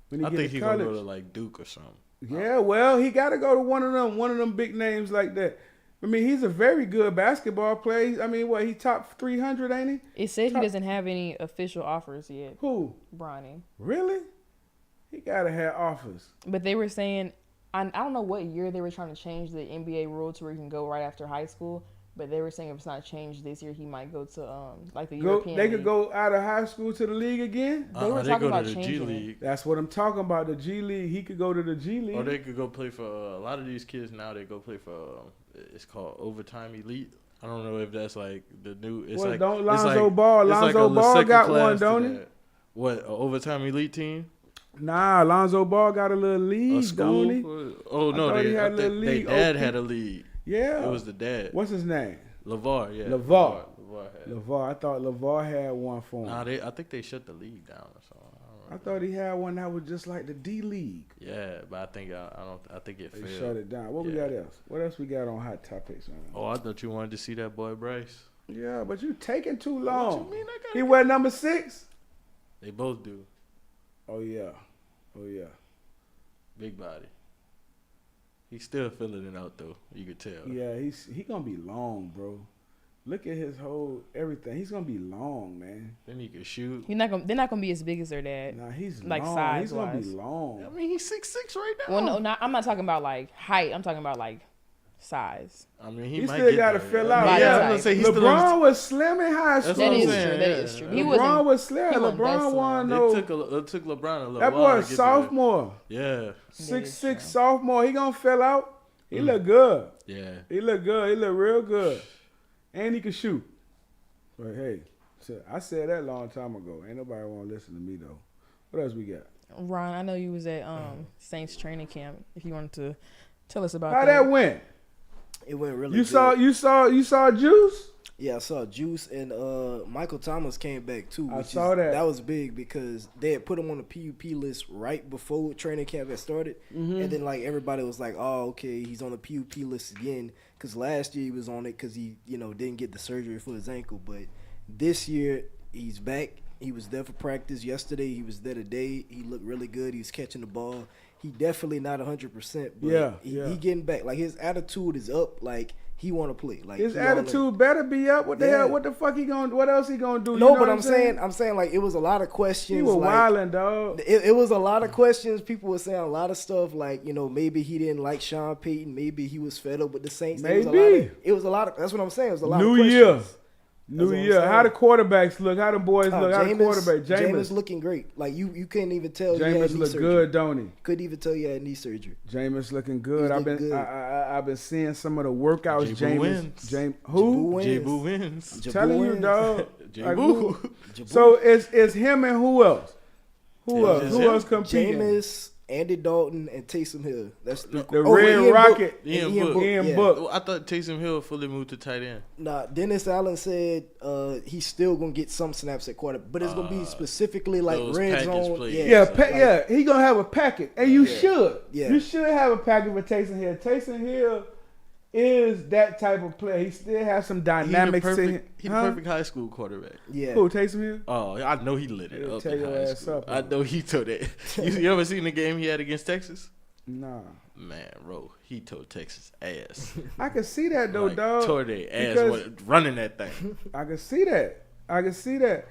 When he I get think to he's college. gonna go to like Duke or something. Yeah, well, he got to go to one of them big names like that. I mean, he's a very good basketball player. I mean, he top 300, ain't he? It said he doesn't have any official offers yet. Who? Bronny. Really? He gotta have offers. But they were saying, I don't know what year they were trying to change the NBA rule to where you can go right after high school. But they were saying if it's not changed this year, he might go to like the European They League. could go out of high school to the league again. They were talking go about to the G changing it. League. That's what I'm talking about. The G League. He could go to the G League. Or they could go play for a lot of these kids now. They go play for it's called Overtime Elite. I don't know if that's like the new. It's Well, like don't it's Lonzo like, Ball- it's Lonzo like a Ball second got class one, to don't he? that. What, an Overtime Elite team? Nah, Lonzo Ball got a little league, A school? don't he? Oh I no, thought he they had a think little they league. dad Oh, had a league. Yeah. It was the dad. What's his name? LeVar, yeah. LeVar. had. LeVar. I thought LeVar had one for him. Nah, I think they shut the league down or something. I thought he had one that was just like the D League. Yeah, but I think I think it They failed. shut it down. What we got else? What else we got on Hot Topics? Man? Oh, I thought you wanted to see that boy Bryce. Yeah, but you taking too long. you mean? He wear number 6? They both do. Oh yeah. Oh yeah. Big body. He's still filling it out though. You could tell. Yeah, he gonna be long, bro. Look at his whole everything. He's gonna be long, man. Then he can shoot. They're not gonna be as big as their dad. Nah, he's like long. size He's gonna be wise. long. I mean, he's 6'6" right now. Well, no, I'm not talking about like height. I'm talking about like size. I mean, He might still get got to there. fill out. Yeah, Yeah, I was gonna say he's still LeBron on- was slim in high school. That is true. That is true. He LeBron wasn't- was slim. he wasn't that LeBron slim. won no. It took LeBron a little That while boy to a get sophomore. there. Yeah. 6'6" sophomore. He gonna fill out. He look good. Yeah. He look good. He look real good. And he can shoot. But hey, I said that a long time ago. Ain't nobody want to listen to me though. What else we got? Ron, I know you was at Saints training camp. If you wanted to tell us about How that went? It went really You good. you saw Juice? Yeah, I saw Juice, and Michael Thomas came back too. I saw that. That was big because they had put him on the PUP list right before training camp had started, and then like everybody was like, "Oh, okay, he's on the PUP list again." Because last year he was on it because he, didn't get the surgery for his ankle, but this year he's back. He was there for practice yesterday. He was there today. He looked really good. He was catching the ball. He definitely not 100%, but he getting back. Like his attitude is up. Like he want to play. Like His attitude better be up. What the hell? What the fuck he gonna? What else he gonna do? No, You know but what I'm saying like it was a lot of questions. He was like, wilding, dog. It was a lot of questions. People were saying a lot of stuff like, maybe he didn't like Sean Payton. Maybe he was fed up with the Saints. Maybe. It was a lot of. That's what I'm saying. It was a lot New of questions. year. That's what New I'm year. saying. How the quarterbacks look? How the boys look? How the Jameis- quarterback? Jameis looking great. Like you couldn't even tell. he had Jameis knee look surgery. good, don't he? Couldn't even tell you had knee surgery. Jameis looking good. He's I've been looking good. I've been seeing some of the workouts. J-Boo Jameis, wins. who? J-Boo wins. Telling you, dog. J-Boo. So it's him and who else? Who else? just Who him. else competing? Jameis, Andy Dalton, and Taysom Hill. That's the Red Ian Rocket. Book. Ian Yeah. Book. I thought Taysom Hill fully moved to tight end. Nah, Dennis Allen said he's still gonna get some snaps at quarterback, but it's gonna be specifically like those red package zone. plays. Yeah, he gonna have a packet, and you should. Yeah. You should have a packet with Taysom Hill. Taysom Hill is that type of player. He still has some dynamics to him. He's the perfect high school quarterback. Yeah. Who, Taysom Hill? Oh, I know he lit it He'll up tear in your high ass school. up, I know he tore that. You ever seen the game he had against Texas? Nah. Man, bro, he tore Texas ass. I can see that though, Like, dog. tore their ass because running that thing. I can see that.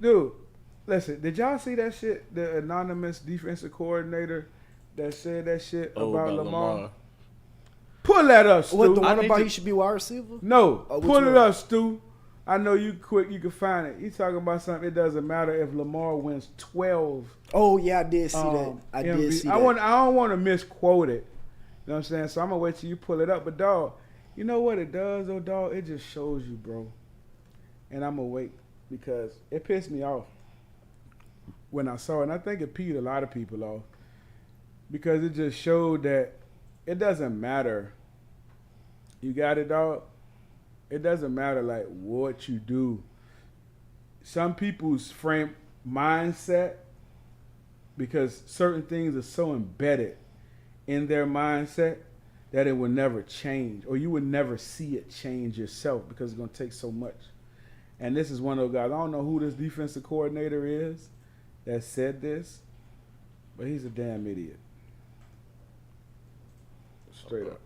Dude, listen, did y'all see that shit? The anonymous defensive coordinator that said that shit about Lamar? Pull that up, Stu. What the one about he should be wide receiver? No, Oh, which pull it one? up, Stu. I know you quick. You can find it. He's talking about something. It doesn't matter if Lamar wins 12. Oh yeah, I did see that. I did see that. I don't want to misquote it. You know what I'm saying? So I'm gonna wait till you pull it up. But dog, you know what it does though, dog? It just shows you, bro. And I'm gonna wait because it pissed me off when I saw it. And I think it peed a lot of people off because it just showed that it doesn't matter. You got it, dog? It doesn't matter like what you do. Some people's frame mindset, because certain things are so embedded in their mindset that it will never change, or you would never see it change yourself because it's going to take so much. And this is one of those guys. I don't know who this defensive coordinator is that said this, but he's a damn idiot. Straight up.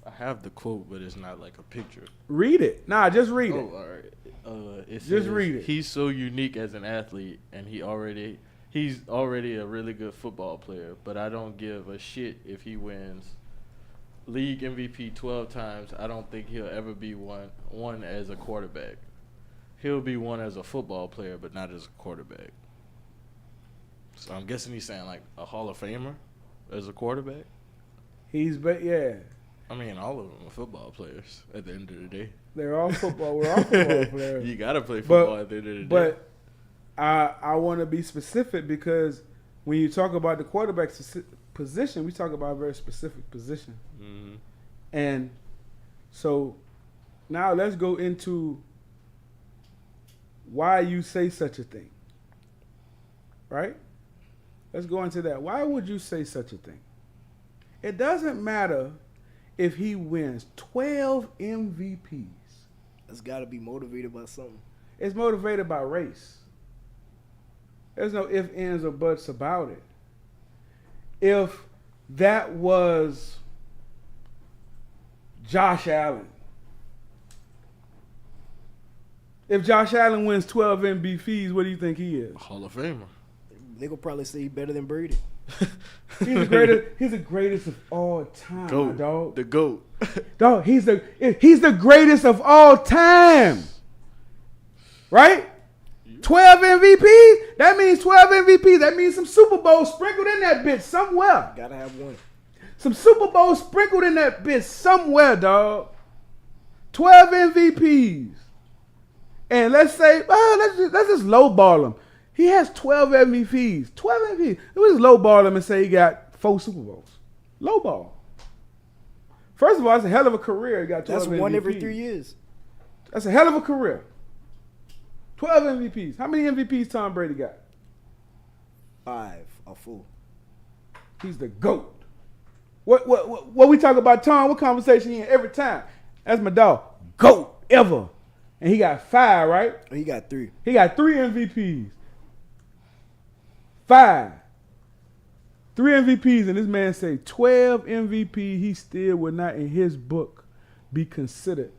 I have the quote, but it's not like a picture. Read it. Nah, just read it. Oh, all right. It Just says, read it. He's so unique as an athlete, and he's already a really good football player. But I don't give a shit if he wins league MVP 12 times. I don't think he'll ever be one as a quarterback. He'll be one as a football player, but not as a quarterback. So I'm guessing he's saying like a Hall of Famer as a quarterback. Yeah. I mean, all of them are football players at the end of the day. They're all football. We're all football players. You got to play football at the end of the day. But I want to be specific because when you talk about the quarterback position, we talk about a very specific position. Mm-hmm. And so now let's go into why you say such a thing. Right? Let's go into that. Why would you say such a thing? It doesn't matter if he wins 12 MVPs. It's got to be motivated by something. It's motivated by race. There's no ifs, ands, or buts about it. If that was Josh Allen, if Josh Allen wins 12 MVPs, what do you think he is? Hall of Famer. They gonna probably say he better than Brady. He's the greatest. He's the greatest of all time, Goat. dog. The GOAT. Dog, he's the greatest of all time. Right? 12 MVPs. That means 12 MVPs. That means some Super Bowls sprinkled in that bitch somewhere. Gotta have one. Some Super Bowls sprinkled in that bitch somewhere, dog. 12 MVPs. And let's say, let's just lowball him. He has 12 MVPs. 12 MVPs. Let's just lowball him and say he got 4 Super Bowls. Lowball. First of all, it's a hell of a career. He got 12 That's MVPs. one every 3 years. That's a hell of a career. 12 MVPs. How many MVPs Tom Brady got? 5 or 4. He's the GOAT. What we talk about Tom, what conversation he in every time? That's my dog. GOAT ever. And he got 5, right? He got 3. He got 3 MVPs. 5. 3 MVPs, and this man say 12 MVP, he still would not in his book be considered.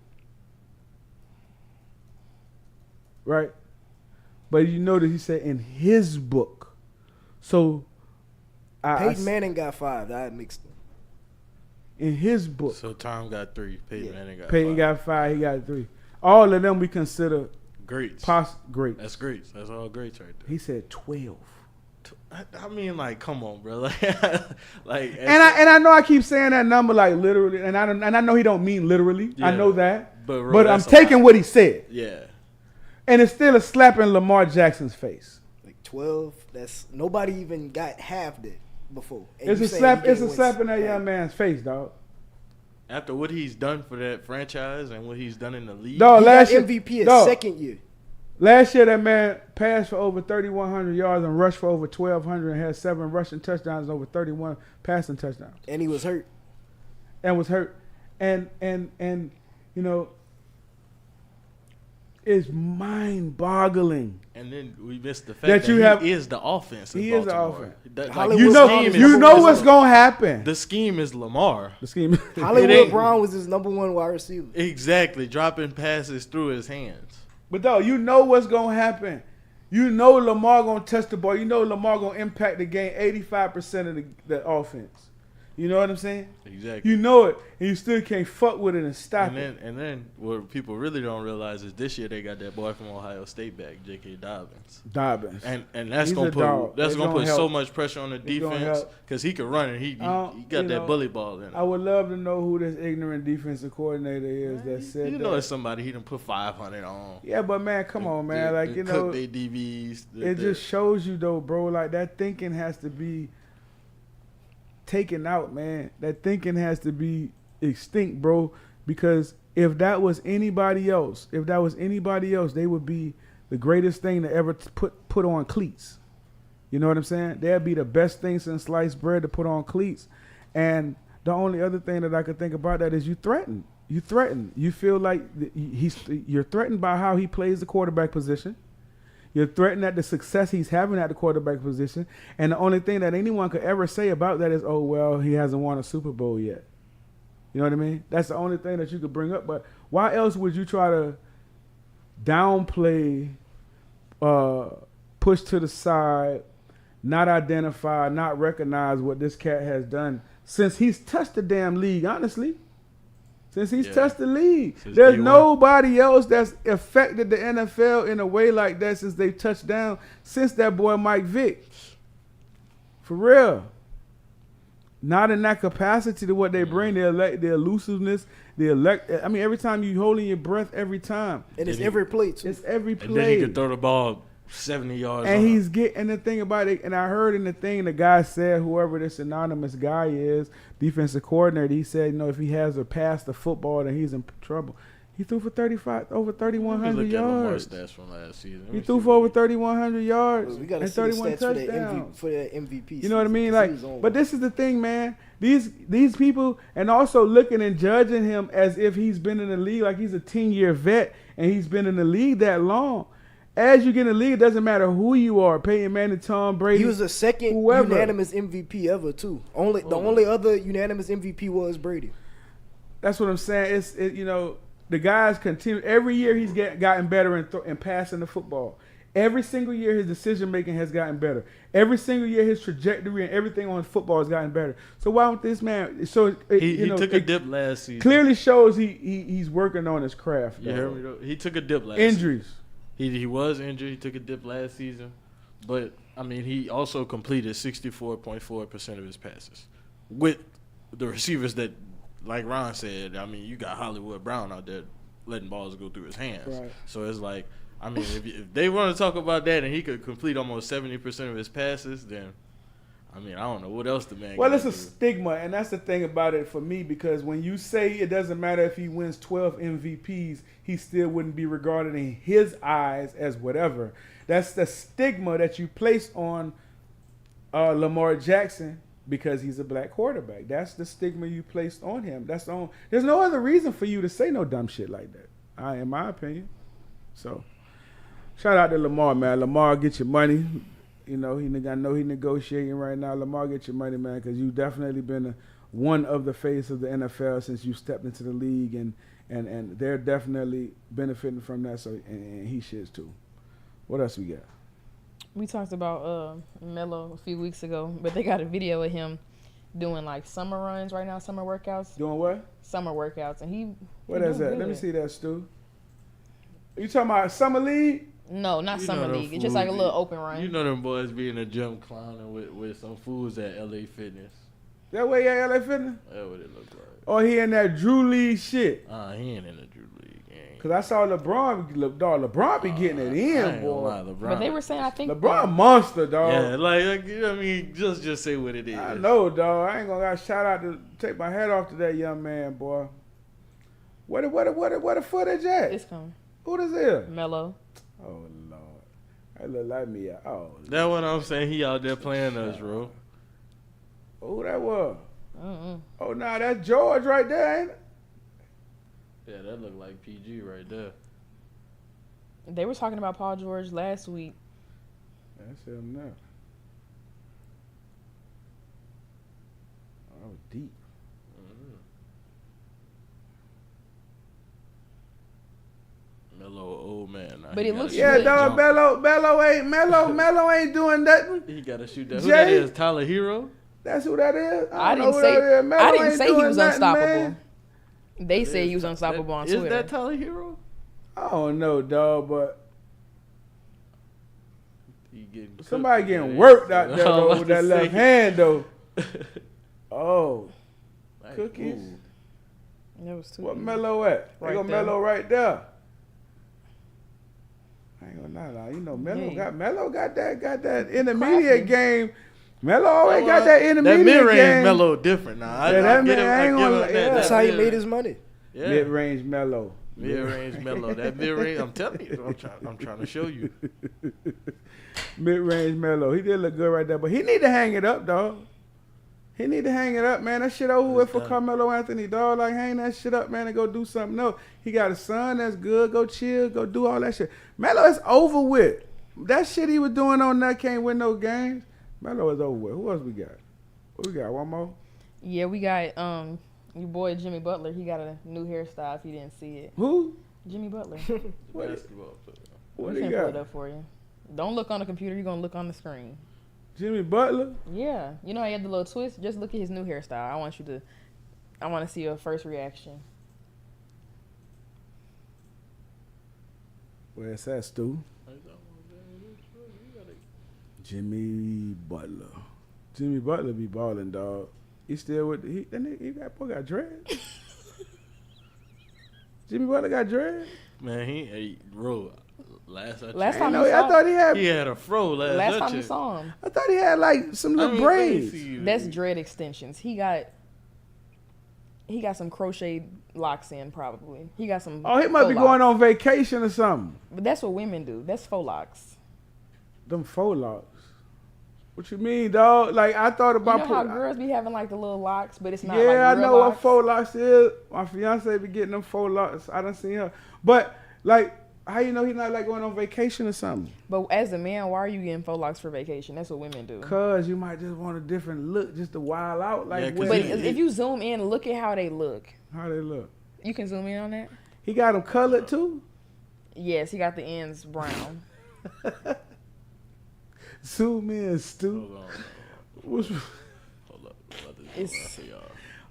Right? But you know that he said in his book. So Peyton Manning got 5. I mixed them. In his book. So Tom got 3. Peyton Manning got 5. Peyton got 5, he got 3. All of them we consider greats. Greats. That's greats. That's all greats right there. He said 12. I mean, like, come on, bro. Like, and I know I keep saying that number like literally, and I know he don't mean literally. Yeah, I know that, but I'm taking what he said. Yeah. And it's still a slap in Lamar Jackson's face. Like 12. That's nobody even got half that before. And It's you a saying slap. he It's a can't slap win. in that young man's face, dog. After what he's done for that franchise and what he's done in the league, Dog, He last got year, MVP his dog, second year. Last year, that man passed for over 3,100 yards and rushed for over 1,200 and had 7 rushing touchdowns and over 31 passing touchdowns. And he was hurt. And you know, it's mind-boggling. and then we missed the fact that he is the offense. He is the Baltimore. offense. You know what's gonna happen. The scheme is Lamar. The scheme. Hollywood Brown was his number 1 wide receiver. Exactly, dropping passes through his hands. But though you know what's gonna happen. You know Lamar gonna touch the ball. You know Lamar gonna impact the game 85% of the offense. You know what I'm saying? Exactly. You know it, and you still can't fuck with it and stop it. And then what people really don't realize is this year they got that boy from Ohio State back, J.K. Dobbins. And that's gonna put so much pressure on the defense because he can run and he got that bully ball in him. I would love to know who this ignorant defensive coordinator is that said You know it's somebody he done put 500 on. Yeah, but man, come on, man. Like, you know, cook their DBs. It just shows you though, bro. Like that thinking has to be taken out, man. That thinking has to be extinct, bro. Because if that was anybody else, they would be the greatest thing to ever put on cleats. You know what I'm saying? That'd be the best thing since sliced bread to put on cleats. And the only other thing that I could think about that is you threaten. You feel like you're threatened by how he plays the quarterback position. You're threatened at the success he's having at the quarterback position. And the only thing that anyone could ever say about that is, oh, well, he hasn't won a Super Bowl yet. You know what I mean? That's the only thing that you could bring up. But why else would you try to downplay, push to the side, not identify, not recognize what this cat has done since he's touched the damn league, honestly? Since he's touched the league. There's nobody else that's affected the NFL in a way like that since they've touched down since that boy Mike Vick. For real. Not in that capacity to what they bring, the elusiveness, every time you holding your breath every time. And it's every play too. It's every play. And then he could throw the ball 70 yards. And he's getting the thing about it, and I heard in the thing the guy said, whoever this anonymous guy is, defensive coordinator, he said, if he has to pass the football, then he's in trouble. He threw for 3,100 yards. Stats from last season. He threw for over 3,100 yards We got to and see the 31 stats touchdowns. for that MVP. You know what I mean? Like, but this is the thing, man. These people, and also looking and judging him as if he's been in the league, like he's a 10-year vet, and he's been in the league that long. As you get in the league, it doesn't matter who you are. Peyton Manning, Tom Brady. He was the second unanimous MVP ever, too. The only other unanimous MVP was Brady. That's what I'm saying. The guys continue. Every year he's gotten better in passing the football. Every single year, his decision making has gotten better. Every single year, his trajectory and everything on football has gotten better. So why don't this man? So he took a dip last season. Clearly shows he's working on his craft. You heard me though? He took a dip last Injuries. season. He was injured. He took a dip last season, but I mean he also completed 64.4% of his passes with the receivers that, like Ron said. I mean, you got Hollywood Brown out there letting balls go through his hands. Right. So it's like, I mean, if they want to talk about that and he could complete almost 70% of his passes, then, I mean, I don't know what else the man. Well, it's a stigma, and that's the thing about it for me, because when you say it doesn't matter if he wins 12 MVPs, he still wouldn't be regarded in his eyes as whatever. That's the stigma that you place on Lamar Jackson because he's a black quarterback. That's the stigma you placed on him. There's no other reason for you to say no dumb shit like that, in my opinion. So, shout out to Lamar, man. Lamar, get your money. You know, I know he negotiating right now. Lamar, get your money, man, because you've definitely been one of the face of the NFL since you stepped into the league, and they're definitely benefiting from that. So, and he should too. What else we got? We talked about Melo a few weeks ago, but they got a video of him doing like summer runs right now, summer workouts. Doing what? Summer workouts, and he. What is that? Let me see that, Stu. You talking about summer league? No, not summer league. It's just like a little open run. You know them boys be in the gym clowning with some fools at LA Fitness. That way at LA Fitness? That's what it look like. Oh, he in that Drew League shit. He ain't in the Drew League game. Cause I saw LeBron be getting it in, boy. But they were saying, I think LeBron monster, dog. Yeah, like you know what I mean, just say what it is. I know, dog. I ain't gonna shout out to take my head off to that young man, boy. What the footage at? It's coming. Who this is? Melo. Oh Lord, that look like me. Oh, that's what I'm saying. He out there playing us, bro. Who that was? Oh, nah, that's George right there, ain't it? Yeah, that look like PG right there. They were talking about Paul George last week. That's him now. Oh, deep. Melo, old man. But it looks good. Dog. Melo ain't doing nothing. He gotta shoot that. Who that is? Tyler Hero. That's who that is. I didn't say he was unstoppable. Man. They say he was unstoppable on Twitter. Is that Tyler Hero? I don't know, dog, but somebody getting worked out there though, with that left hand though. Oh, nice. Cookies. That was too. What Melo at? Right, go Melo right there. I ain't gonna lie, you know Melo got that intermediate game. Melo always got that intermediate game. That mid-range Melo different now. That's how he made his money. Yeah. Mid-range Melo. Mid-range Melo. That mid-range, I'm telling you, I'm trying to show you. Mid-range Melo. He did look good right there, but he need to hang it up, dog. He need to hang it up, man. That shit over with for Carmelo Anthony, dog. Like, hang that shit up, man, and go do something else. He got a son that's good. Go chill. Go do all that shit. Melo is over with. That shit he was doing on that can't win no games. Melo is over with. Who else we got? What we got? One more? Yeah, we got your boy Jimmy Butler. He got a new hairstyle if you didn't see it. Who? Jimmy Butler. What he got? Pull it up for you. Don't look on the computer. You're going to look on the screen. Jimmy Butler? Yeah. You know how he had the little twist? Just look at his new hairstyle. I want to see your first reaction. Where's that, Stu? Jimmy Butler. Jimmy Butler be balling, dog. He still with he got dreads. Jimmy Butler got dreads. Man, he bro. Last time I thought he had a fro. Last time you saw him, I thought he had like some little braids. That's dread extensions. He got some crochet locks in probably. He got some. Oh, he might be going on vacation or something. But that's what women do. That's faux locks. Them faux locks. What you mean, dog? Like I thought about. You know how girls be having like the little locks, but it's not. Yeah, like I real know locks? what faux locks is. My fiance be getting them faux locks. I done seen her, but like. How you know he's not like going on vacation or something? But as a man, why are you getting faux locks for vacation? That's what women do. Cause you might just want a different look, just to wild out. Like, but if you zoom in, look at how they look. How they look? You can zoom in on that. He got them colored too. Yes, he got the ends brown. Zoom in, Stu. Hold up. It's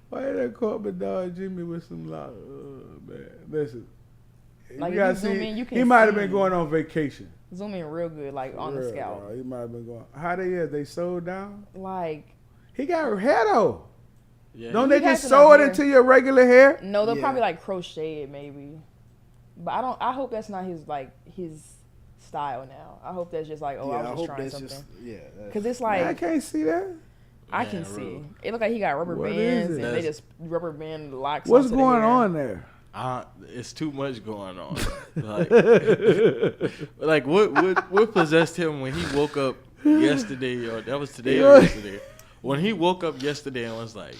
why did I call my dog Jimmy with some lock? Man, listen. like You if gotta you zoom see, in, you can he might have see. been going on vacation. Zoom in real good, like on the Real, scalp. bro. He might have been going. How they is? They sold down? Like He got hair though. Yeah. Don't He they has just enough sew it hair. into your regular hair? No, they'll Yeah. probably like crochet it maybe. But I hope that's not his style now. I hope that's just like, oh, Yeah, I I was just hope trying that's something. just Cause it's like I can't see that. I Man, can see. bro. It look like he got rubber What bands is and it? they just rubber band locks. What's onto the going hair. on there? It's too much going on. Like what possessed him when he woke up yesterday, or that was today or yesterday? When he woke up yesterday and was like,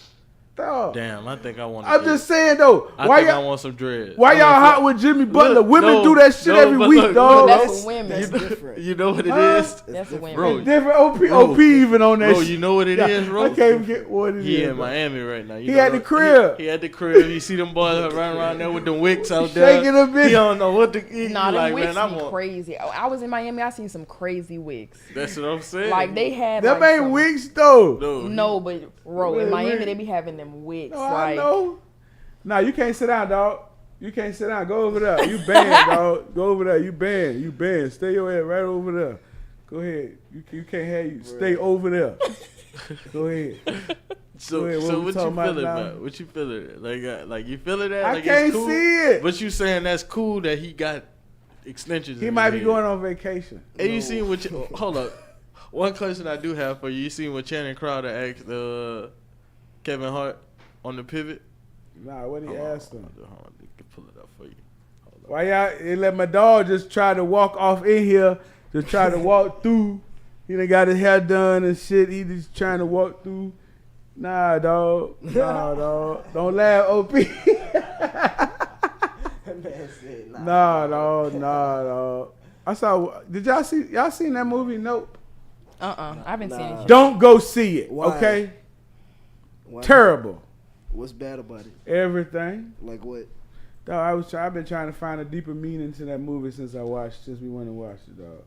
Dog. damn, I think I want to I'm just saying though. I Why think I y'all want some dreads. Why I mean, y'all fuck- hot with Jimmy Butler? Look, Women no, do that shit no, every but week, look, dog. That's for women. That's different. You know what it Huh? is? That's for women. Bro, It's different. OP Bro. even on that Bro, shit. you know what it Yeah, is, bro? I can't get what it is. He in bro. Miami right now. You He know at the what? crib. He at the crib. You see them boys running around there with the wicks out there. Shaking a bitch. He don't know what to eat. Nah, them like, wigs man, be crazy. I was in Miami. I seen some crazy wigs. That's what I'm saying. Like they had. Them like, ain't some- wigs though. No, but bro, in Wait, Miami wait. they be having them wigs. No, like I know. Nah, you can't sit down, dog. You can't sit down. Go over there. You banned, dog. Go over there. You banned. You banned. Stay your head right over there. Go ahead. You can't have you. Stay over there. Go ahead. So, Go ahead. so we what you talking about feeling, now? man? What you feeling? Like you feeling that? I Like can't it's cool? see it. But you saying that's cool that he got extensions. He in might his be head. going on vacation. And you seen what? Hold up. One question I do have for you. You seen what Channing Crowder asked Kevin Hart on the pivot? Nah, what he asked him? Hold on, I can pull it up for you. Why y'all let my dog just try to walk off in here, just try to walk through. He done got his hair done and shit. He just trying to walk through. Nah, dog. Nah, dog. Don't laugh, OP. Nah, dog. Nah, dog. I saw. Did y'all seen that movie? Nope. I haven't seen it. Don't go see it. Why? Okay. Why? Terrible. What's bad about it? Everything. Like what? Dog, I've been trying to find a deeper meaning to that movie since we went and watched it, dog.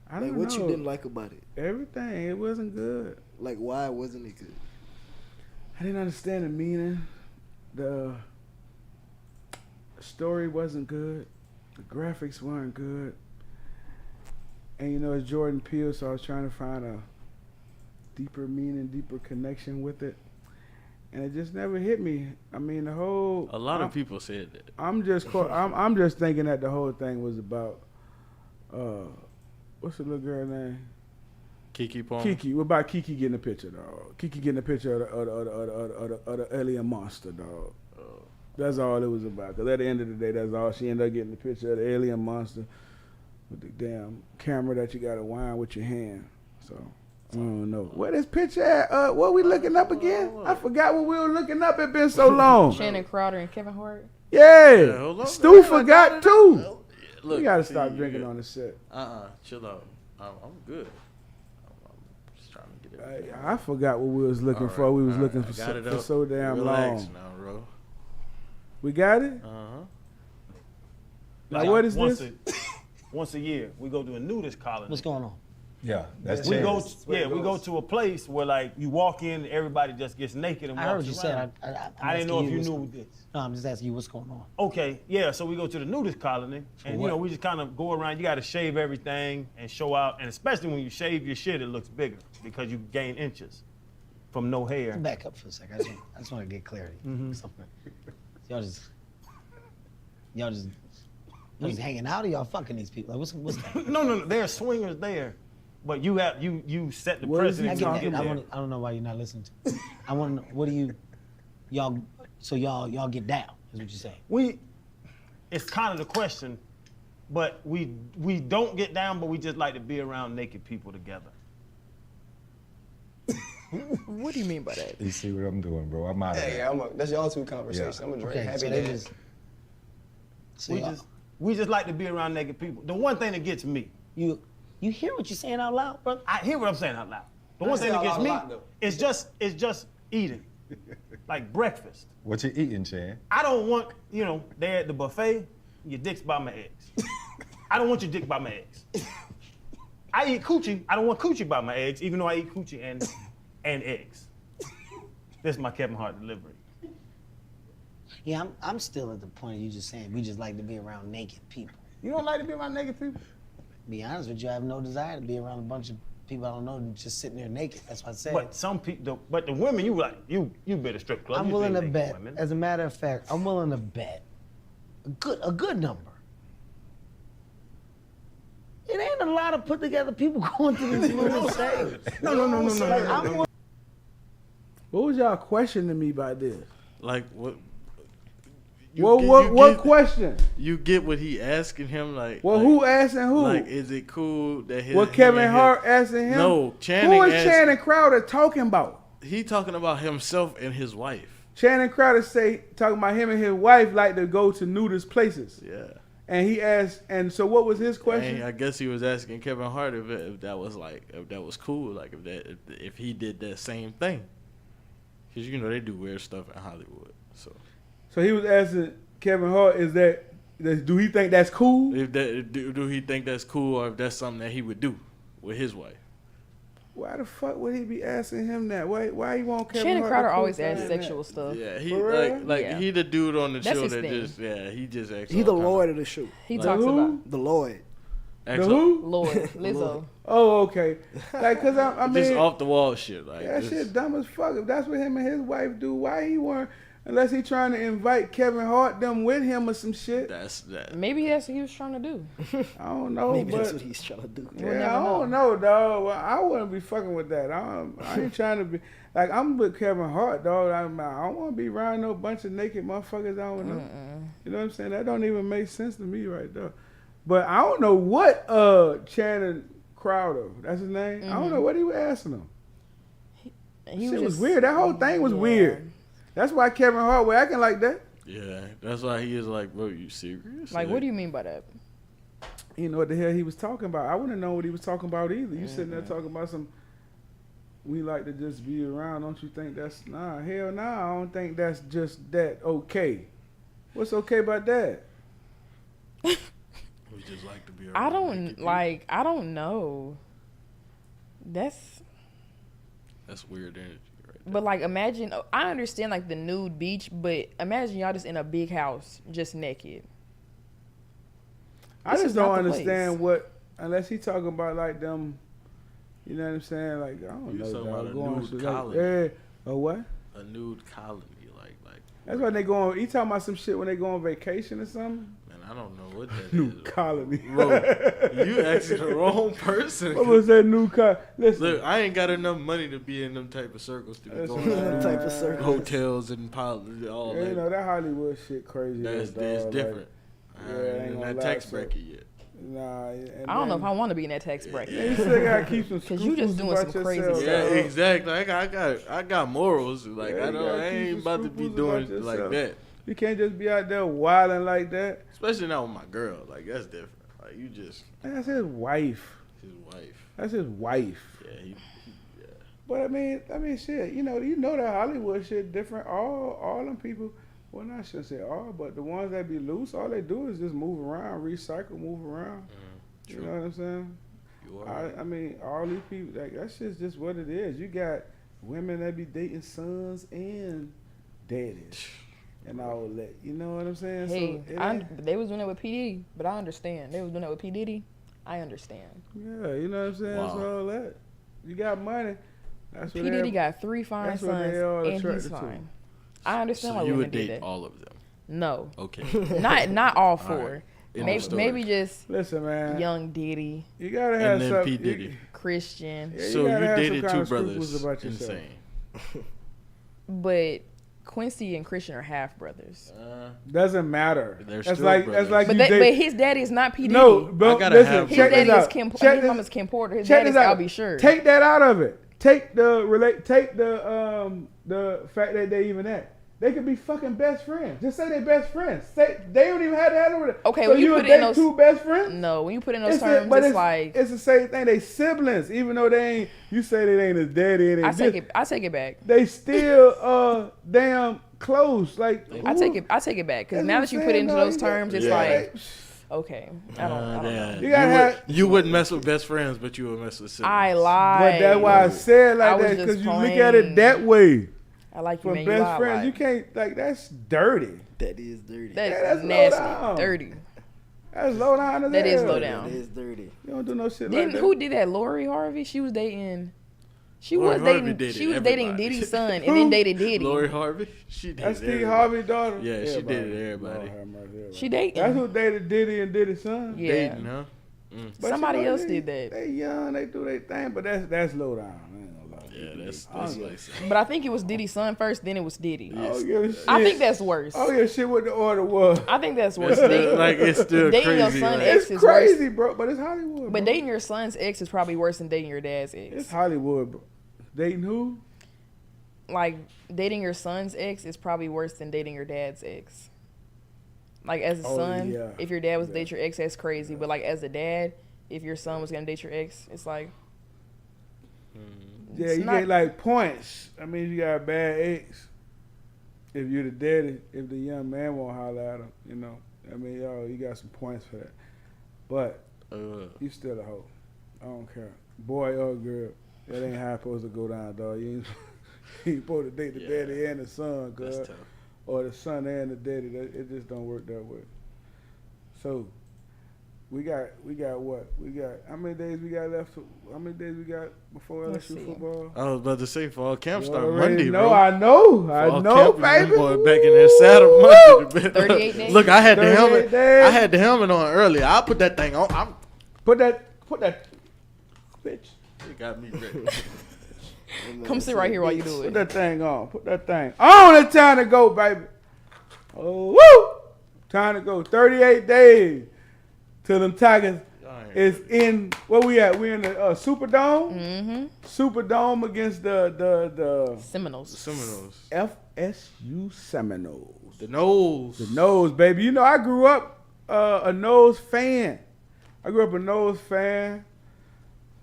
I don't Like what know. you didn't like about it? Everything. It wasn't good. Like why wasn't it good? I didn't understand the meaning. The story wasn't good. The graphics weren't good. And you know, it's Jordan Peele, so I was trying to find a deeper meaning, deeper connection with it. And it just never hit me. I mean, the whole. A lot of people said that. I'm just thinking that the whole thing was about. What's the little girl name? Kiki Palmer. Kiki. What about Kiki getting a picture, dog? Kiki getting a picture of the alien monster, dog. That's all it was about. Because at the end of the day, that's all. She ended up getting the picture of the alien monster with the damn camera that you got to wind with your hand. So, I don't know. Where this picture at? What we looking up again? I forgot what we were looking up. It's been so long. Shannon Crowder and Kevin Hart. Yeah. hold on, Stu man. forgot too. Look, We got to see, stop you drinking good. on the set. Chill out. I'm good. I'm just trying to get it. I forgot what we was looking for. We was looking for so damn Relax long. now, bro. We got it? Now what is this? Once a year, we go to a nudist colony. What's going on? Yeah, that's we chance. go. We go to a place where like you walk in, everybody just gets naked and I walks heard you around. said. I didn't know if you what's- knew this. No, I'm just asking you what's going on. Okay, yeah. So we go to the nudist colony, and what? we just kind of go around. You got to shave everything and show out, and especially when you shave your shit, it looks bigger because you gain inches from no hair. Back up for a second. I just want to get clarity. Something. Y'all just hanging out, or y'all fucking these people? Like, what's that? No. There are swingers there, but you set the What is he precedent. talking to get about? there. I don't know why you're not listening to me. I want to know, what do you, y'all, so y'all get down, is what you're saying. It's kind of the question, but we don't get down, but we just like to be around naked people together. What do you mean by that? You see what I'm doing, bro? I'm out of there. That's y'all two conversations. Yeah. I'm gonna drink. Okay, Happy so they day. just, so We just like to be around naked people. The one thing that gets me. You hear what you're saying out loud, brother? I hear what I'm saying out loud. The I one say thing that out gets loud me a lot, though. is just eating, like breakfast. What you eating, Chan? I don't want, they're at the buffet, your dick's by my eggs. I don't want your dick by my eggs. I eat coochie. I don't want coochie by my eggs, even though I eat coochie and eggs. That's my Kevin Hart delivery. Yeah, I'm still at the point of you just saying we just like to be around naked people. You don't like to be around naked people? Be honest with you, I have no desire to be around a bunch of people I don't know just sitting there naked. That's what I said. But some people, but the women, you like you better strip club. I'm You willing to naked bet. women. As a matter of fact, I'm willing to bet a good number. It ain't a lot of put together people going to these women's things. No. What was y'all questioning me by this? Like what? What question? You get what he asking him? Like, Well, who asking who? Like, is it cool that his? What Kevin Hart asking him? No, Channing. Who is Channing Crowder talking about? He talking about himself and his wife. Channing Crowder talking about him and his wife like to go to nudist places. Yeah. And he asked, and so what was his question? And I guess he was asking Kevin Hart if that was cool, like if he did that same thing, because you know they do weird stuff in Hollywood. So he was asking Kevin Hart, do he think that's cool? Do he think that's cool, or if that's something that he would do with his wife? Why the fuck would he be asking him that? Why he want Kevin Channing Hart? Crowder to always co-sign asks that? sexual stuff. Yeah, he Yeah. he the dude on the That's show his that thing. he just acts. He the Lord of the show. He talks about the Lord. The who? Lord, Lizzo. Oh, okay. Like, cause I mean, just off the wall shit. Like that shit dumb as fuck. If that's what him and his wife do, why he want? Unless he trying to invite Kevin Hart them with him or some shit. That's that. Maybe that's what he was trying to do. I don't know. Maybe but that's what he's trying to do. Yeah, I don't know, dog. Well, I wouldn't be fucking with that. I ain't trying to be like I'm with Kevin Hart, dog. I don't want to be around no bunch of naked motherfuckers. I don't know. You know what I'm saying? That don't even make sense to me right there. But I don't know what Channing Crowder, that's his name. I don't know what he was asking him. He Shit was was weird. That whole thing was weird. That's why Kevin Hart was acting like that. Yeah, that's why he is like, bro, you serious? Like, what do you mean by that? You know what the hell he was talking about. I wouldn't know what he was talking about either. You sitting there talking about some, we like to just be around. Don't you think that's, hell nah. I don't think that's just that okay. What's okay about that? We just like to be around. I don't know. That's weird energy. But like, imagine, I understand like the nude beach, but imagine y'all just in a big house, just naked. I just don't understand what, unless he talking about like them, you know what I'm saying? Like, I don't You know. talking about a going nude to, colony. a what? A nude colony, like. That's why they go on, he talking about some shit when they go on vacation or something? Man, I don't know what that Nude colony. Bro, you asking the wrong person. What was that nude colony? Listen. Look, I ain't got enough money to be in them type of circles to be going to them type of circles. hotels and all Yeah, that. you know, that Hollywood shit crazy. That's dog, different. Like, I ain't in that tax bracket yet. Nah, I don't know if I want to be in that tax bracket. You still gotta keep some because you just doing some crazy yourself. stuff. Yeah, exactly. I got morals. Like Yeah, I ain't about to be doing like that. You can't just be out there wilding like that. Especially not with my girl. Like that's different. Like you just. That's his wife. His wife. That's his wife. Yeah. But I mean, shit. You know that Hollywood shit different. All them people. Well, I shouldn't say all, but the ones that be loose, all they do is just move around, recycle, move around. You know what I'm saying? I mean, all these people, like that shit's just what it is. You got women that be dating sons and daddies and all that. You know what I'm saying? Hey, so they was doing it with P. Diddy, but I understand. They was doing it with P. Diddy. I understand. Yeah, you know what I'm saying? Wow. So all that. You got money. That's what P. Diddy got 3 fine sons, and he's fine. I understand why you women would did date that. all of them. No. Okay. Not all 4. All right. Maybe just listen, man. Young Diddy. You gotta have and then something. P. Diddy. Christian. Yeah, So you dated some 2 kind brothers. of about Insane. But Quincy and Christian are half brothers. Doesn't matter. They're that's still like brothers. that's like But, you but his daddy is not P. Diddy. No, but listen, his check daddy this is out. Kim. Check His this- mom is Kim Porter. His check daddy is this out. Albie Sure. Take that out of it. Take the fact that they even that. They could be fucking best friends. Just say they best friends. Say they don't even have to have it. Okay, so when you would put it in date those 2 best friends. No, when you put in those It's terms, but it's like it's the same thing. They siblings, even though they ain't. You say they ain't his daddy. And I take it back. They still damn close. Like I take it back because That's now what that you I'm put it saying, into though. those You got- terms, it's Yeah. like Okay, I don't know. You wouldn't mess with best friends, but you would mess with siblings. I lied. But that's why I said like that, because you look at it that way. I like you, For man. best friends, you can't, like, that's dirty. That is dirty. That's low nasty, down. dirty. That's low down as That is hell. low down. That is dirty. You don't do no shit Then like that. who did that? Lori Harvey. She was dating. She Lori was Harvey dating. dated She was everybody. dating Diddy's son, and then dated Diddy. Lori Harvey. She dated That's Steve everybody. Harvey's daughter? Yeah, she Everybody. dated everybody. Lord have mercy, She dating. That's who dated Diddy and Diddy's son? Yeah. Dating, huh? But Somebody you know, else they- did that. They young, they do their thing, but that's low down. I ain't gonna lie. Yeah, that's like But I think it was Diddy's son first, then it was Diddy. Oh, yeah, shit. I think that's worse. Oh, yeah, shit, what the order was. I think that's worse. Like, it's still dating your crazy, son's like- ex It's is crazy, worse. bro, but it's Hollywood. But bro. dating your son's ex is probably worse than dating your dad's ex. It's Hollywood, bro. Dating who? Like dating your son's ex is probably worse than dating your dad's ex. Like as a Oh, son, yeah. if your dad was to date your ex, that's crazy. But like as a dad, if your son was gonna date your ex, it's like Yeah, it's you not- get like points. I mean, you got a bad ex. If you're the daddy, if the young man won't holler at him, you know. I mean, yo, you got some points for that. But you still a hoe. I don't care. Boy or girl. That ain't how it's supposed to go down, dog. You ain't supposed to date the daddy and the son, That's cuz. tough. Or the son and the daddy. It just don't work that way. So we got what? We got how many days we got left? How many days we got before Let's LSU see. football? I was about to say fall camp You start already Monday, know, bro. I know, Fall camp, baby. Boy, back in there Saturday, Monday. 38 days. Look, I had the 38 helmet. days. I had the helmet on earlier. I put that thing on. Put that bitch. It got me ready. come sit right here while you do Put it. that thing on. Put that thing on. It's time to go, baby. Oh, woo! Time to go. 38 days till them Tigers is in. Where we at? We in the Superdome. Mm-hmm. Superdome against the Seminoles. FSU Seminoles. The nose. The nose, baby. You know, I grew up a nose fan. I grew up a nose fan.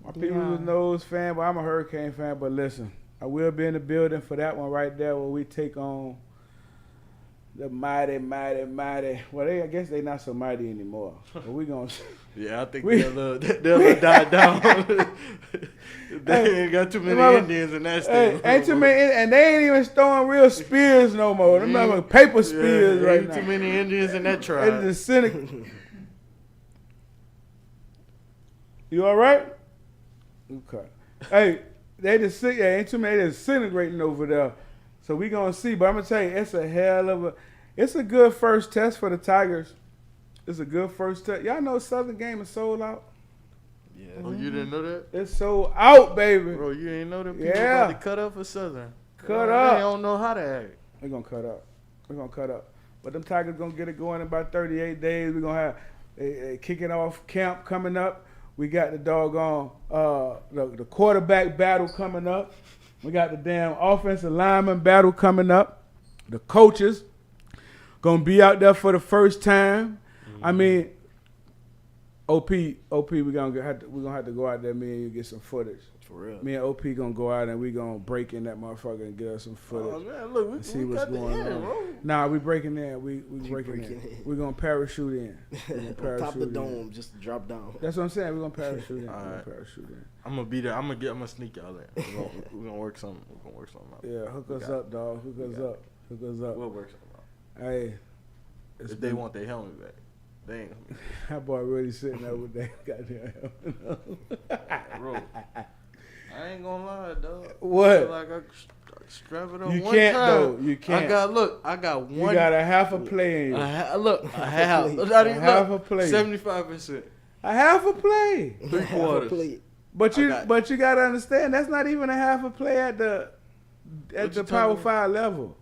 My people was a nose fan, but I'm a Hurricane fan. But listen, I will be in the building for that one right there where we take on the mighty. Well, I guess they not so mighty anymore. But we gonna. Yeah, I think they'll die down. They ain't got too many Indians in that state. Ain't too many, and they ain't even throwing real spears no more. Them are paper spears right ain't now. too many Indians in that It's tribe. just cynic. You all right? Okay. Hey, they just ain't too many. They disintegrating over there. So we gonna see. But I'm gonna tell you, it's a good first test for the Tigers. It's a good first test. Y'all know Southern game is sold out. Yeah. Oh, you didn't know that? It's sold out, baby. Bro, you ain't know that people Yeah. about to cut up for Southern. Cut They up. don't know how to act. We're gonna cut up. We're gonna cut up. But them Tigers gonna get it going in about 38 days. We're gonna have a kicking off camp coming up. We got the doggone the quarterback battle coming up. We got the damn offensive lineman battle coming up. The coaches gonna be out there for the first time. I mean, OP, we're gonna have to go out there. Me and you get some footage. For real. Me and OP gonna go out and we gonna break in that motherfucker and get us some footage. Oh, man, look, and see we what's got the going end, on. bro. Nah, we breaking in. We breaking in. We're gonna parachute in. We're gonna On parachute top of the in. dome, just drop down. That's what I'm saying. We're gonna parachute in. All We're gonna right. parachute in. I'm gonna be there. I'm gonna sneak y'all in. We're gonna work something. Out. Yeah, hook us up, dog. Hook us up. Hook us up. We'll work something out. Hey, If they want their helmet back, they ain't. that boy really sitting there with that goddamn helmet. Bro, I ain't gonna lie, dog. What? I feel like I strap it on You one can't, time. though. You can't. I got one. You got a half a play in you. A half. A half a play. 75%. A half a play. 3/4. But you gotta understand that's not even a half a play at the Power 5 level.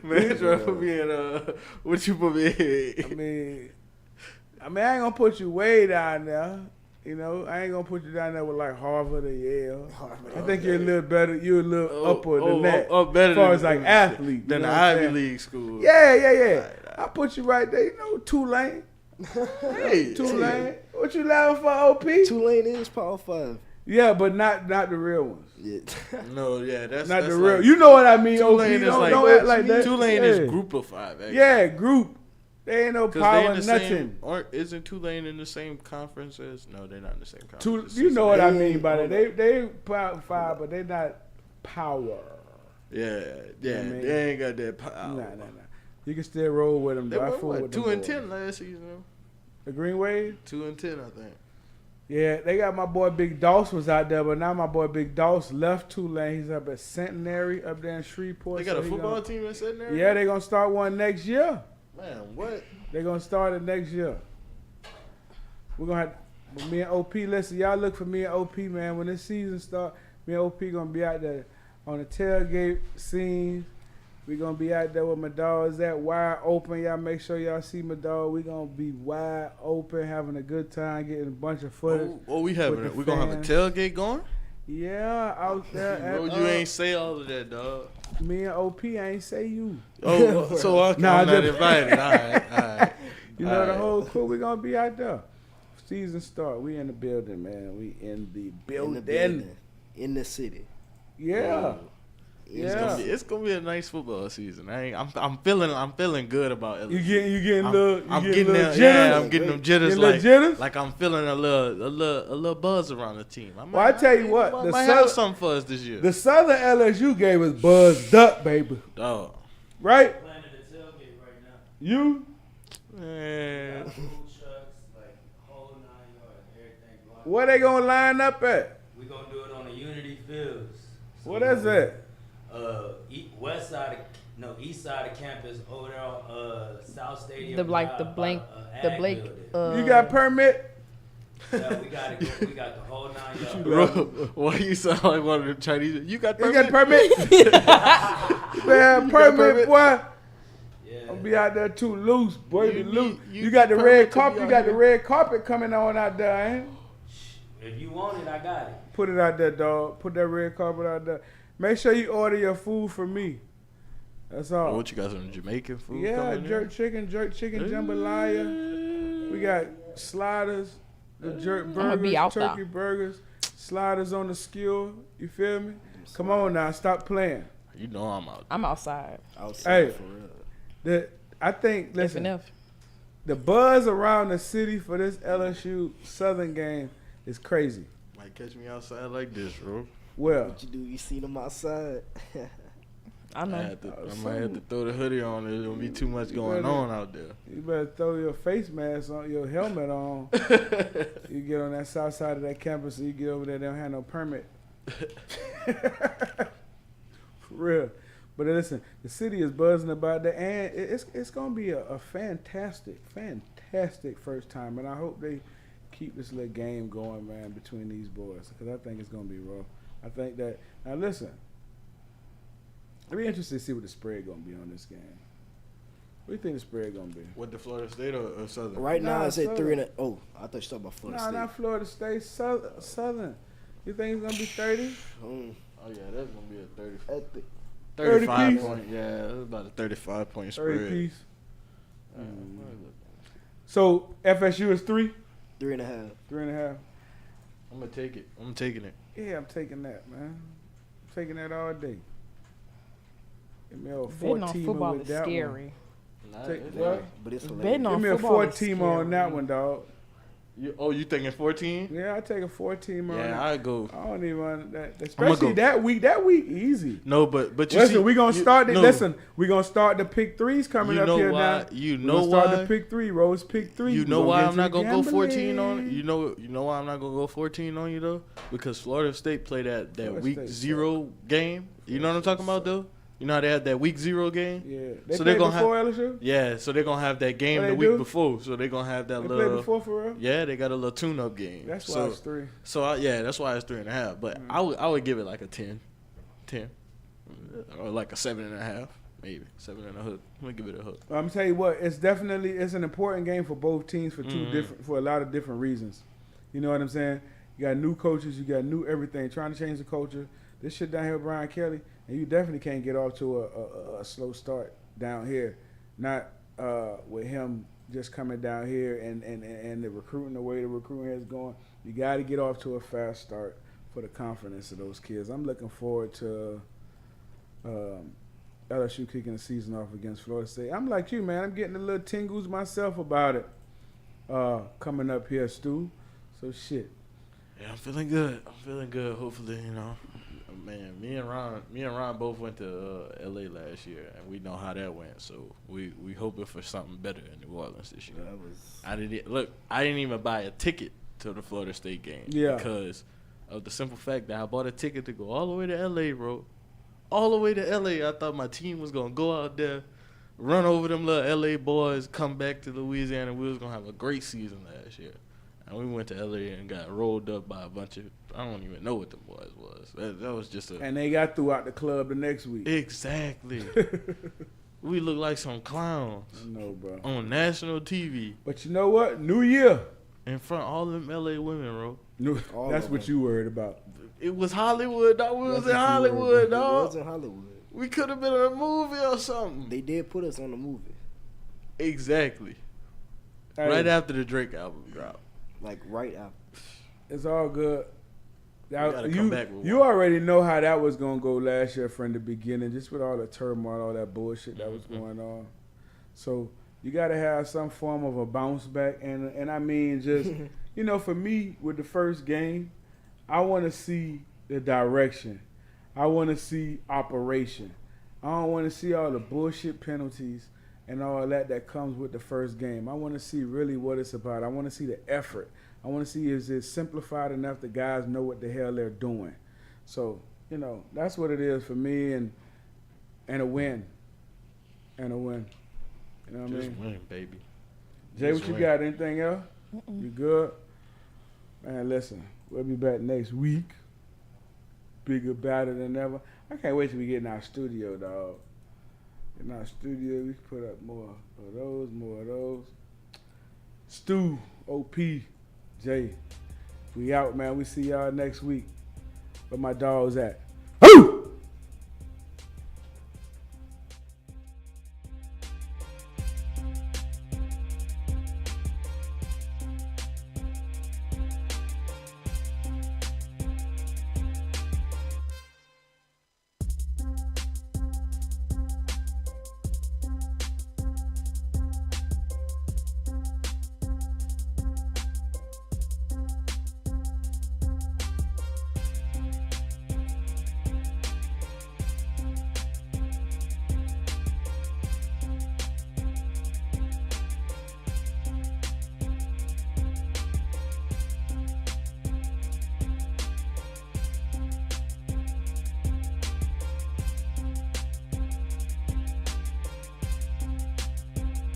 Man, try to put me in what you put me in. I mean, I ain't gonna put you way down there. You know, I ain't gonna put you down there with like Harvard or Yale. I think you're a little better. You're a little upper than that. Better as far than, as like athlete than you the know what I'm Ivy saying? League school. Yeah. I put you right there. You know, Tulane. Hey, Tulane. What you laughing for, OP? Tulane is Power 5. Yeah, but not the real ones. Yeah. No, yeah, that's not that's the real. like- You know what I mean? Tulane OP, is like don't act like that. Tulane Yeah. is group of 5. Actually. Yeah, group. They ain't no 'Cause power, they in the nothing. same. Isn't Tulane in the same conference as? No, they're not in the same conference. You know what I mean by that. They power 5, but they not power. Yeah, You know yeah, what I mean? they ain't got that power. Nah. You can still roll with them. They Though. I were fool what, with 2 them and boys. 10 last season. The Green Wave? 2 and 10, I think. Yeah, they got my boy Big Dawgz was out there, but now my boy Big Dawgz left Tulane. He's up at Centenary up there in Shreveport. They got a he football gonna- team at Centenary? Yeah, they gonna start one next year. Man, what? They gonna start it next year. We're gonna have but me and OP. Listen, y'all look for me and OP, man. When this season start, me and OP gonna be out there on the tailgate scene. We gonna be out there with my dogs at wide open. Y'all make sure y'all see my dog. We gonna be wide open, having a good time, getting a bunch of footage. Oh, we having with the we gonna have a fans. tailgate going? Yeah, out there. Bro, At, you ain't say all of that, dog. Me and OP ain't say you. Oh, so I'm not invited. All right. You know the All whole crew. We gonna be out there. Season start. We in the building, man. We in the building. In the city. Yeah. It's gonna be a nice football season. I'm feeling good about LSU. You getting I'm little getting little them, jitters? yeah, I'm getting them jitters. Getting little Like, jitters? like I'm feeling a little buzz around the team. Well, I tell you what, might have something for us this year. The Southern LSU game was buzzed up, baby. Dog. Right? You? Man. Where they gonna line up at? We gonna do it on the Unity Fields. What is it? West side east side of campus over there on South Stadium. The Blake. You got permit? Yeah, we got the whole 9 yards. Why you sound like one of the Chinese? You got You permit? got permit? Man, You got permit, boy. Yeah. I'll be out there too loose, boy. Be loose. you You got the permit red to carpet. be You out got the here. red carpet coming on out there, ain't it? If you want it, I got it. Put it out there, dog. Put that red carpet out there. Make sure you order your food from me. That's all. What you got, some Jamaican food? Yeah, coming in? jerk chicken, jambalaya. We got sliders, the jerk I'ma be burgers, out turkey there. burgers, sliders on the skewer. You feel me? Come on now, stop playing. You know I'm out. I'm outside. Hey, I think listen. The buzz around the city for this LSU Southern game is crazy. Might catch me outside like this, bro. Well, What you do? You seen them outside? I know. I might have to throw the hoodie on. There's gonna be too much going on out there. You better throw your face mask on, your helmet on. You get on that south side of that campus and you get over there, they don't have no permit. For real. But listen, the city is buzzing about that, and it's gonna be a fantastic first time, and I hope they keep this little game going, man, between these boys, because I think it's gonna be rough. I think that now listen, I'd be interested to see what the spread gonna be on this game. What do you think the spread gonna be? What, the Florida State or Southern? Right now, it's at Southern. 3-0. Oh, I thought you talking about Florida Nah, State. not Florida State, Southern. You think it's gonna be 30? Oh yeah, that's gonna be a 30. At the 35 piece? point. Yeah, it's about a 35 point 30 spread. piece. So FSU is 3? 3.5. 3.5. I'm gonna take it. I'm taking it. Yeah, I'm taking that, man. I'm taking that all day. Give me a Betting on 14 football with is that scary. one. Take it's what? not. But it's Betting Give on me a football is 14 on that scary. one, dog. You thinking 14? Yeah, I take a 14 on Yeah, that. I go. I don't even want that. I'ma Especially go. that week. That week easy. No, but you Listen, see, we gonna you- start it. no. Listen, we gonna start the pick threes coming You up know here why? now. You We know gonna start why? the pick three. Rose pick three. You We know gonna why get I'm to not the gonna go 14 on gambling. it? You know why I'm not gonna go 14 on you though? Because Florida State played that Florida week State 0 game. You know what I'm talking about though? You know how they had that week 0 game? Yeah, they So played they're gonna before have, LSU. yeah, so they're gonna have that game Oh, the they week do? before. So they're gonna have that They little. played before for real. Yeah, they got a little tune-up game. That's why so, it's 3. So yeah, that's why it's 3.5. But I would give it like a 10, or like a 7.5, maybe 7.5. I'm gonna give it a hook. I'm gonna tell you what, it's an important game for both teams for Mhm. for a lot of different reasons. You know what I'm saying? You got new coaches, you got new everything, trying to change the culture. This shit down here with Brian Kelly, and you definitely can't get off to a slow start down here. Not with him just coming down here and the recruiting, the way the recruiting is going. You got to get off to a fast start for the confidence of those kids. I'm looking forward to LSU kicking the season off against Florida State. I'm like you, man. I'm getting a little tingles myself about it coming up here, Stu. So shit. Yeah, I'm feeling good. Hopefully, you know. Man, me and Ron both went to LA last year, and we know how that went. So we hoping for something better in New Orleans this year. I didn't even buy a ticket to the Florida State game because of the simple fact that I bought a ticket to go all the way to LA, bro. All the way to LA. I thought my team was gonna go out there, run over them little LA boys, come back to Louisiana. We was gonna have a great season last year. And we went to LA and got rolled up by a bunch of, I don't even know what the boys was. That was just a. And they got threw out the club the next week. Exactly. We look like some clowns. I know, bro. On national TV. But you know what? New Year. In front of all them LA women, bro. That's what you worried about. It was Hollywood, dog. We was in Hollywood, dog. It was in Hollywood. We could have been in a movie or something. They did put us on the movie. Exactly. Hey. Right after the Drake album dropped. Like right after. It's all good. You You already know how that was gonna go last year from the beginning, just with all the turmoil, all that bullshit that was going on. So you got to have some form of a bounce back, and I mean just you know, for me with the first game, I want to see the direction. I want to see operation. I don't want to see all the bullshit penalties and all that comes with the first game. I want to see really what it's about. I want to see the effort. I want to see is it simplified enough that guys know what the hell they're doing. So, you know, that's what it is for me, and a win. And a win. You know what I mean? Just win, baby. Jay, Just what you win. got? Anything else? You good? Man, listen, we'll be back next week. Bigger, better than ever. I can't wait till we get in our studio, dog. In our studio, we can put up more of those. Stu, OP, Jay. We out, man. We see y'all next week. Where my dogs at?